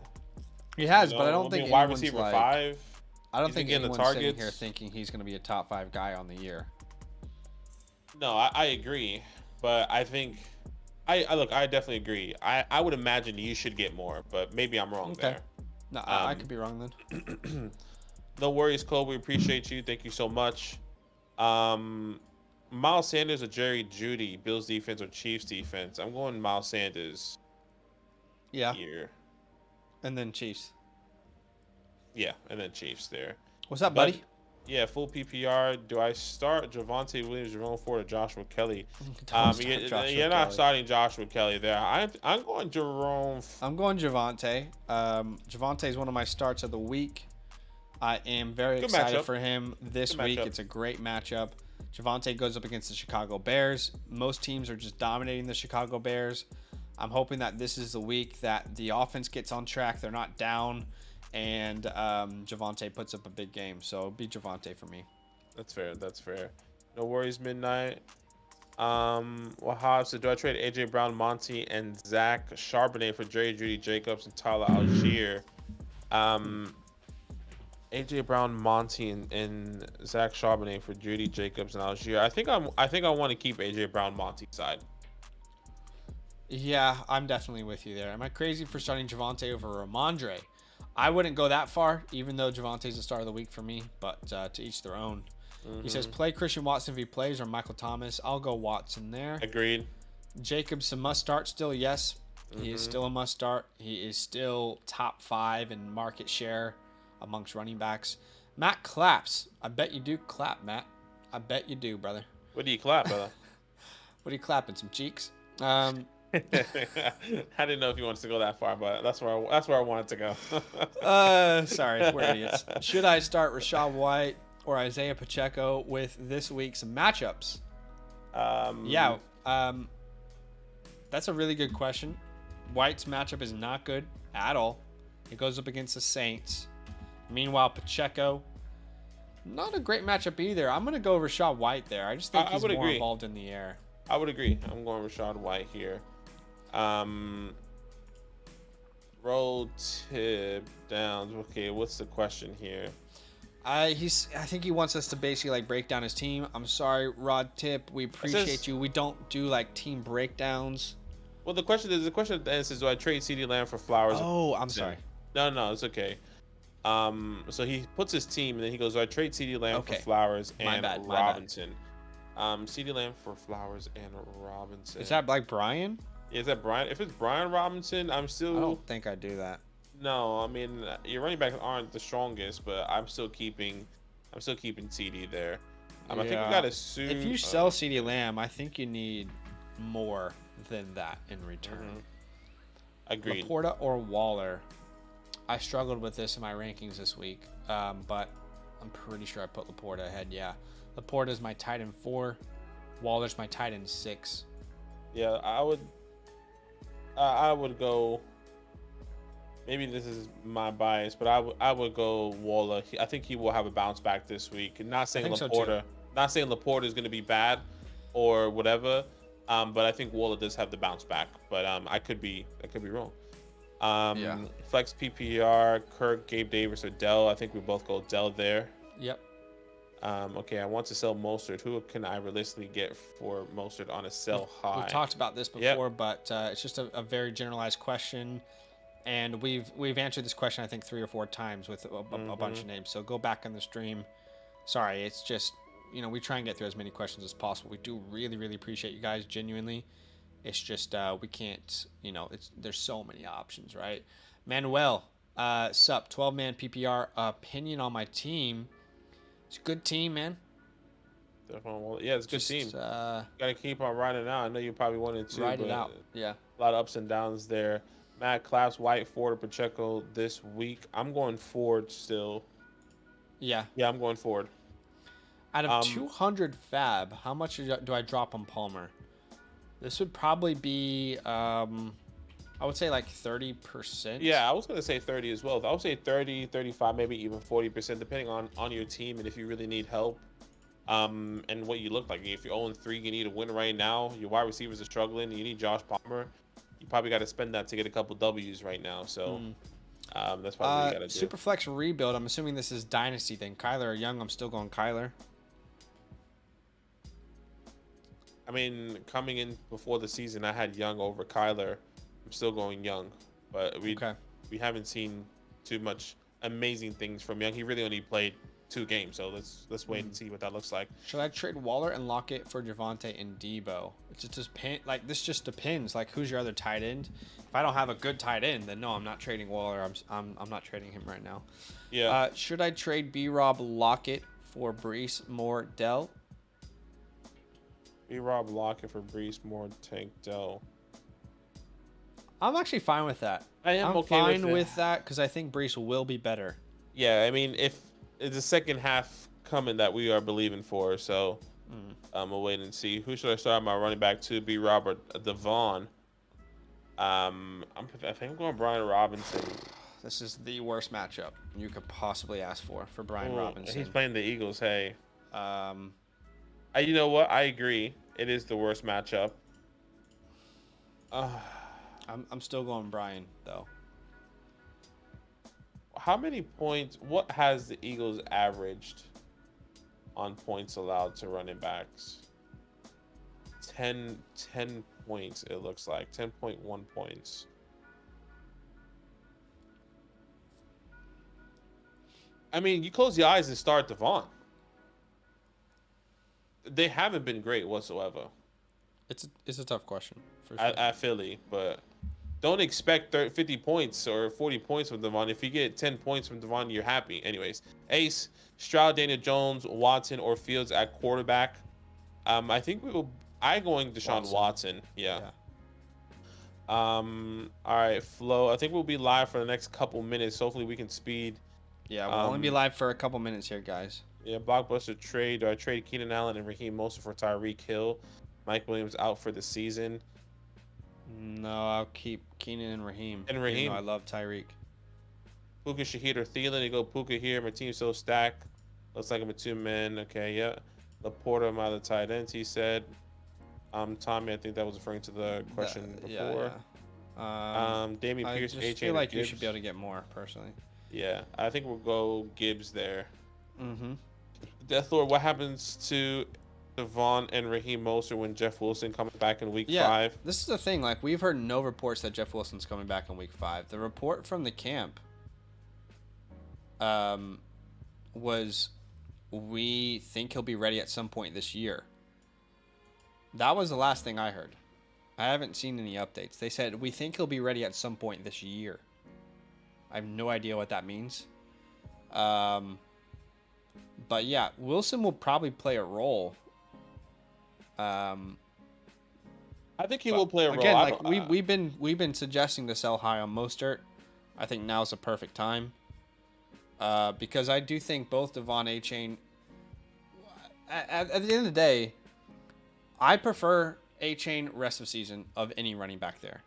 Speaker 1: He has, but I don't think
Speaker 2: wide receiver 5.
Speaker 1: I don't think anyone's sitting here thinking he's going to be a top 5 guy on the year.
Speaker 2: No, I agree, but I think. I definitely agree. I would imagine you should get more, but maybe I'm wrong there.
Speaker 1: No, I could be wrong then.
Speaker 2: No worries, Cole. We appreciate you. Thank you so much. Miles Sanders or Jerry Jeudy, Bills defense or Chiefs defense? I'm going Miles Sanders.
Speaker 1: Yeah.
Speaker 2: Here.
Speaker 1: And then Chiefs.
Speaker 2: Yeah, and then Chiefs there.
Speaker 1: What's up, buddy?
Speaker 2: Yeah, full PPR. Do I start Javonte Williams, Jerome Ford, or Joshua Kelly? You're not starting Joshua Kelly there. I'm going Jerome.
Speaker 1: I'm going Javonte. Javonte is one of my starts of the week. I am very excited for him this week. It's a great matchup. Javonte goes up against the Chicago Bears. Most teams are just dominating the Chicago Bears. I'm hoping that this is the week that the offense gets on track. They're not down. And Javonte puts up a big game. So it'll be Javonte for me.
Speaker 2: That's fair. No worries, Midnight. Wahab said, do I trade AJ Brown, Monty, and Zach Charbonnet for Jerry Jeudy Jacobs and Tyler Algier? AJ Brown, Monty, and Zach Charbonnet for Jeudy Jacobs and Algier. I think I want to keep AJ Brown, Monty side.
Speaker 1: Yeah, I'm definitely with you there. Am I crazy for starting Javonte over Ramondre? I wouldn't go that far, even though Javonte's the star of the week for me, but to each their own. Mm-hmm. He says, play Christian Watson if he plays or Michael Thomas. I'll go Watson there.
Speaker 2: Agreed.
Speaker 1: Jacobs, a must start still, yes. He is still a must start. He is still top 5 in market share amongst running backs. Matt claps. I bet you do clap, Matt. I bet you do, brother.
Speaker 2: What do you clap, brother?
Speaker 1: What are you clapping? Some cheeks?
Speaker 2: I didn't know if you wanted to go that far, but that's where I wanted to
Speaker 1: go. Sorry, we're idiots. Should I start Rachaad White or Isaiah Pacheco with this week's matchups? That's a really good question. White's matchup is not good at all. He goes up against the Saints. Meanwhile, Pacheco, not a great matchup either. I'm going to go Rachaad White there. I just think he's more involved in the air.
Speaker 2: I would agree. I'm going Rachaad White here. Roll tip downs. Okay, what's the question here?
Speaker 1: I think he wants us to basically break down his team. I'm sorry, Rod Tip. We appreciate you. We don't do team breakdowns.
Speaker 2: Well, the question at the end says, do I trade CeeDee Lamb for Flowers?
Speaker 1: Oh, I'm sorry.
Speaker 2: No, it's okay. So he puts his team, and then he goes, do I trade CeeDee Lamb for Flowers and Robinson? CeeDee Lamb for Flowers and Robinson.
Speaker 1: Is that Brian?
Speaker 2: Yeah, is that Brian? If it's Brian Robinson, I
Speaker 1: don't think I do that.
Speaker 2: No, I mean your running backs aren't the strongest, but I'm still keeping CeeDee there. I think we gotta assume
Speaker 1: if you sell CeeDee Lamb, I think you need more than that in return.
Speaker 2: Agreed.
Speaker 1: Laporta or Waller? I struggled with this in my rankings this week, but I'm pretty sure I put Laporta ahead. Yeah, Laporta's my tight end 4. Waller's my tight end 6.
Speaker 2: Yeah, I would go. Maybe this is my bias, but I would go Waller. I think he will have a bounce back this week. Not saying Laporta. Not saying Laporta is going to be bad or whatever. But I think Waller does have the bounce back. But I could be wrong. Flex PPR, Kirk, Gabe Davis, or Dell. I think we both go Dell there.
Speaker 1: Yep.
Speaker 2: Okay, I want to sell Mostert. Who can I realistically get for Mostert on a sell high?
Speaker 1: We talked about this before, but it's just a very generalized question. And we've answered this question, I think, 3 or 4 times with a bunch of names. So go back in the stream. Sorry, it's just, we try and get through as many questions as possible. We do really, really appreciate you guys, genuinely. It's just we can't, there's so many options, right? Manuel, sup, 12-man PPR, opinion on my team. It's a good team, man.
Speaker 2: Definitely. Yeah, it's a good team. Gotta keep on riding out. I know you probably wanted to
Speaker 1: ride it out. Yeah.
Speaker 2: A lot of ups and downs there. Matt claps White, Ford, or Pacheco this week. I'm going Ford still.
Speaker 1: Yeah.
Speaker 2: Yeah, I'm going Ford.
Speaker 1: Out of 200 fab, how much do I drop on Palmer? This would probably be, I would say 30%.
Speaker 2: Yeah, I was going to say 30 as well. I would say 30, 35, maybe even 40%, depending on your team and if you really need help and what you look like. If you're 0-3, you need a win right now. Your wide receivers are struggling. You need Josh Palmer. You probably got to spend that to get a couple W's right now. So that's probably what you got to do.
Speaker 1: Superflex rebuild. I'm assuming this is Dynasty thing. Kyler or Young? I'm still going Kyler.
Speaker 2: I mean, coming in before the season, I had Young over Kyler. I'm still going Young, but we haven't seen too much amazing things from Young. He really only played 2 games, so let's wait and see what that looks like.
Speaker 1: Should I trade Waller and Lockett for Javonte and Debo? It's just this just depends. Who's your other tight end? If I don't have a good tight end, then no, I'm not trading Waller. I'm not trading him right now.
Speaker 2: Yeah.
Speaker 1: Should I trade B-Rob Lockett for Breece Moore Dell?
Speaker 2: B-Rob Lockett for Breece Moore Tank Dell.
Speaker 1: I'm actually fine with that. I'm okay fine with that because I think Breece will be better.
Speaker 2: Yeah, I mean, if it's the second half coming that we are believing for, so we'll wait and see. Who should I start my running back to? B-Rob or Devon? I think I'm going Brian Robinson.
Speaker 1: This is the worst matchup you could possibly ask for Brian Robinson.
Speaker 2: He's playing the Eagles. Hey. You know what? I agree. It is the worst matchup.
Speaker 1: I'm still going Brian though.
Speaker 2: How many points? What has the Eagles averaged on points allowed to running backs? 10 points. It looks like 10.1 points. I mean, you close your eyes and start Devon. They haven't been great whatsoever.
Speaker 1: It's a tough question
Speaker 2: for sure. At Philly, but don't expect 50 points or 40 points from Devon. If you get 10 points from Devon, you're happy. Anyways, Ace, Stroud, Daniel Jones, Watson, or Fields at quarterback. I think we will. I going Deshaun Watson. Yeah. All right, Flo. I think we'll be live for the next couple minutes. Hopefully, we can speed.
Speaker 1: Yeah, we'll only be live for a couple minutes here, guys.
Speaker 2: Yeah, blockbuster trade. Do I trade Keenan Allen and Raheem Mostert for Tyreek Hill? Mike Williams out for the season.
Speaker 1: No, I'll keep Keenan and Raheem.
Speaker 2: Raheem.
Speaker 1: I love Tyreek.
Speaker 2: Puka, Shahid, or Thielen. You go Puka here. My team's so stacked. Looks like I'm a 2-man. Okay, yeah. Laporta, my other tight ends, he said. Tommy, I think that was referring to the question before.
Speaker 1: Yeah.
Speaker 2: Damian Pierce,
Speaker 1: I just feel like you should be able to get more, personally.
Speaker 2: Yeah, I think we'll go Gibbs there.
Speaker 1: Mm-hmm.
Speaker 2: Deathlord, what happens to Devon and Raheem Mostert when Jeff Wilson comes back in week 5?
Speaker 1: This is the thing. Like, we've heard no reports that Jeff Wilson's coming back in week 5. The report from the camp was we think he'll be ready at some point this year. That was the last thing I heard. I haven't seen any updates. They said, we think he'll be ready at some point this year. I have no idea what that means. But yeah, Wilson will probably play a role.
Speaker 2: I think he will play a role.
Speaker 1: Again, like we've been suggesting to sell high on Mostert. I think now's the perfect time. Because I do think both Devon A-Chain. At the end of the day, I prefer A-Chain rest of season of any running back there.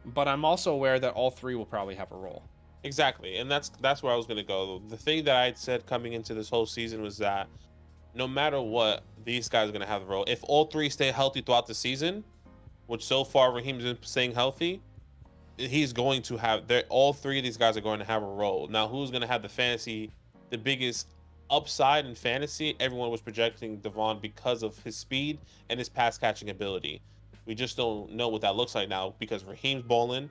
Speaker 1: But I'm also aware that all three will probably have a role.
Speaker 2: Exactly, and that's where I was going to go. The thing that I had said coming into this whole season was that no matter what, these guys are going to have a role. If all three stay healthy throughout the season, which so far Raheem's been staying healthy, he's going to have. All three of these guys are going to have a role. Now, who's going to have the biggest upside in fantasy? Everyone was projecting Devon because of his speed and his pass catching ability. We just don't know what that looks like now because Raheem's balling,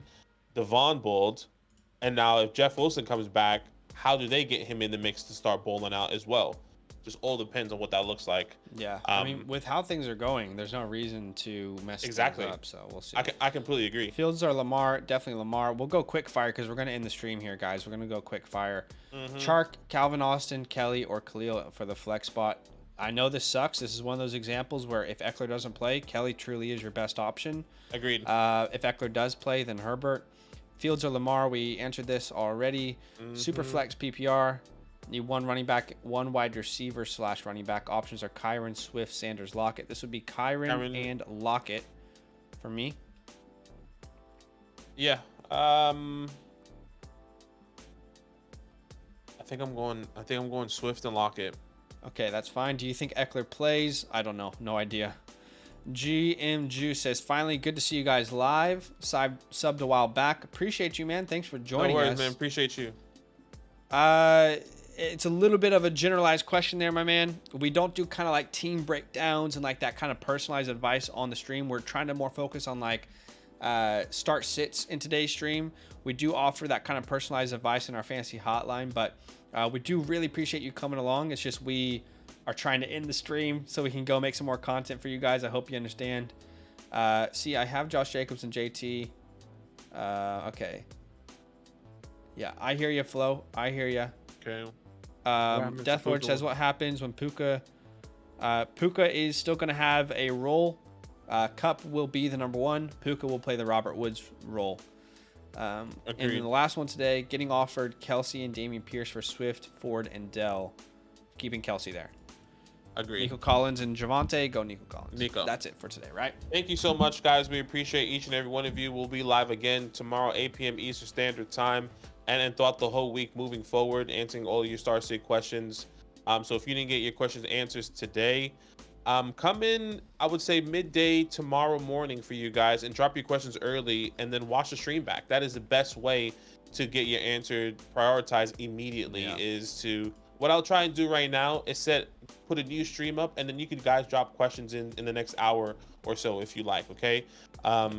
Speaker 2: Devon balled. And now if Jeff Wilson comes back, how do they get him in the mix to start bowling out as well? Just all depends on what that looks like.
Speaker 1: Yeah, I mean, with how things are going, there's no reason to mess things up, so we'll see.
Speaker 2: I completely agree.
Speaker 1: Fields or Lamar, definitely Lamar. We'll go quick fire because we're going to end the stream here, guys. We're going to go quick fire. Chark, Calvin Austin, Kelly, or Khalil for the flex spot. I know this sucks. This is one of those examples where if Eckler doesn't play, Kelly truly is your best option.
Speaker 2: Agreed.
Speaker 1: If Eckler does play, then Herbert. Fields or Lamar, we answered this already. Super flex PPR. Need one running back, one wide receiver / running back. Options are Kyron, Swift, Sanders, Lockett. This would be Kyron and Lockett for me.
Speaker 2: Yeah. I think I'm going Swift and Lockett.
Speaker 1: Okay, that's fine. Do you think Eckler plays? I don't know. No idea. GM Juice says, finally, good to see you guys live. Subbed a while back. Appreciate you, man. Thanks for joining us.
Speaker 2: No worries, man. Appreciate you.
Speaker 1: It's a little bit of a generalized question there, my man. We don't do kind of like team breakdowns and like that kind of personalized advice on the stream. We're trying to more focus on like start sits in today's stream. We do offer that kind of personalized advice in our fantasy hotline, but we do really appreciate you coming along. It's just we are trying to end the stream so we can go make some more content for you guys. I hope you understand. See, I have Josh Jacobs and JT. Okay. Yeah, I hear you, Flo. I hear you.
Speaker 2: Okay.
Speaker 1: Deathlord says, what happens when Puka is still going to have a role? Cup will be the number 1. Puka will play the Robert Woods role. And then the last one today, getting offered Kelsey and Damian Pierce for Swift, Ford, and Dell. Keeping Kelsey there.
Speaker 2: Agreed.
Speaker 1: Nico Collins and Javonte. Go Nico Collins.
Speaker 2: Nico.
Speaker 1: That's it for today, right?
Speaker 2: Thank you so much, guys. We appreciate each and every one of you. We'll be live again tomorrow, 8 p.m. Eastern Standard Time. And throughout the whole week moving forward, answering all your Star City questions. So if you didn't get your questions answers today, come in, I would say midday tomorrow morning for you guys and drop your questions early and then watch the stream back. That is the best way to get your answer prioritized immediately. Is to what I'll try and do right now is put a new stream up, and then you can guys drop questions in the next hour or so if you like. Okay.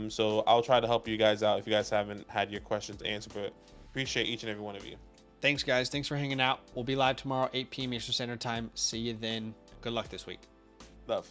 Speaker 2: So I'll try to help you guys out if you guys haven't had your questions answered, but appreciate each and every one of you.
Speaker 1: Thanks, guys. Thanks for hanging out. We'll be live tomorrow, 8 p.m. Eastern Standard Time. See you then. Good luck this week.
Speaker 2: Love.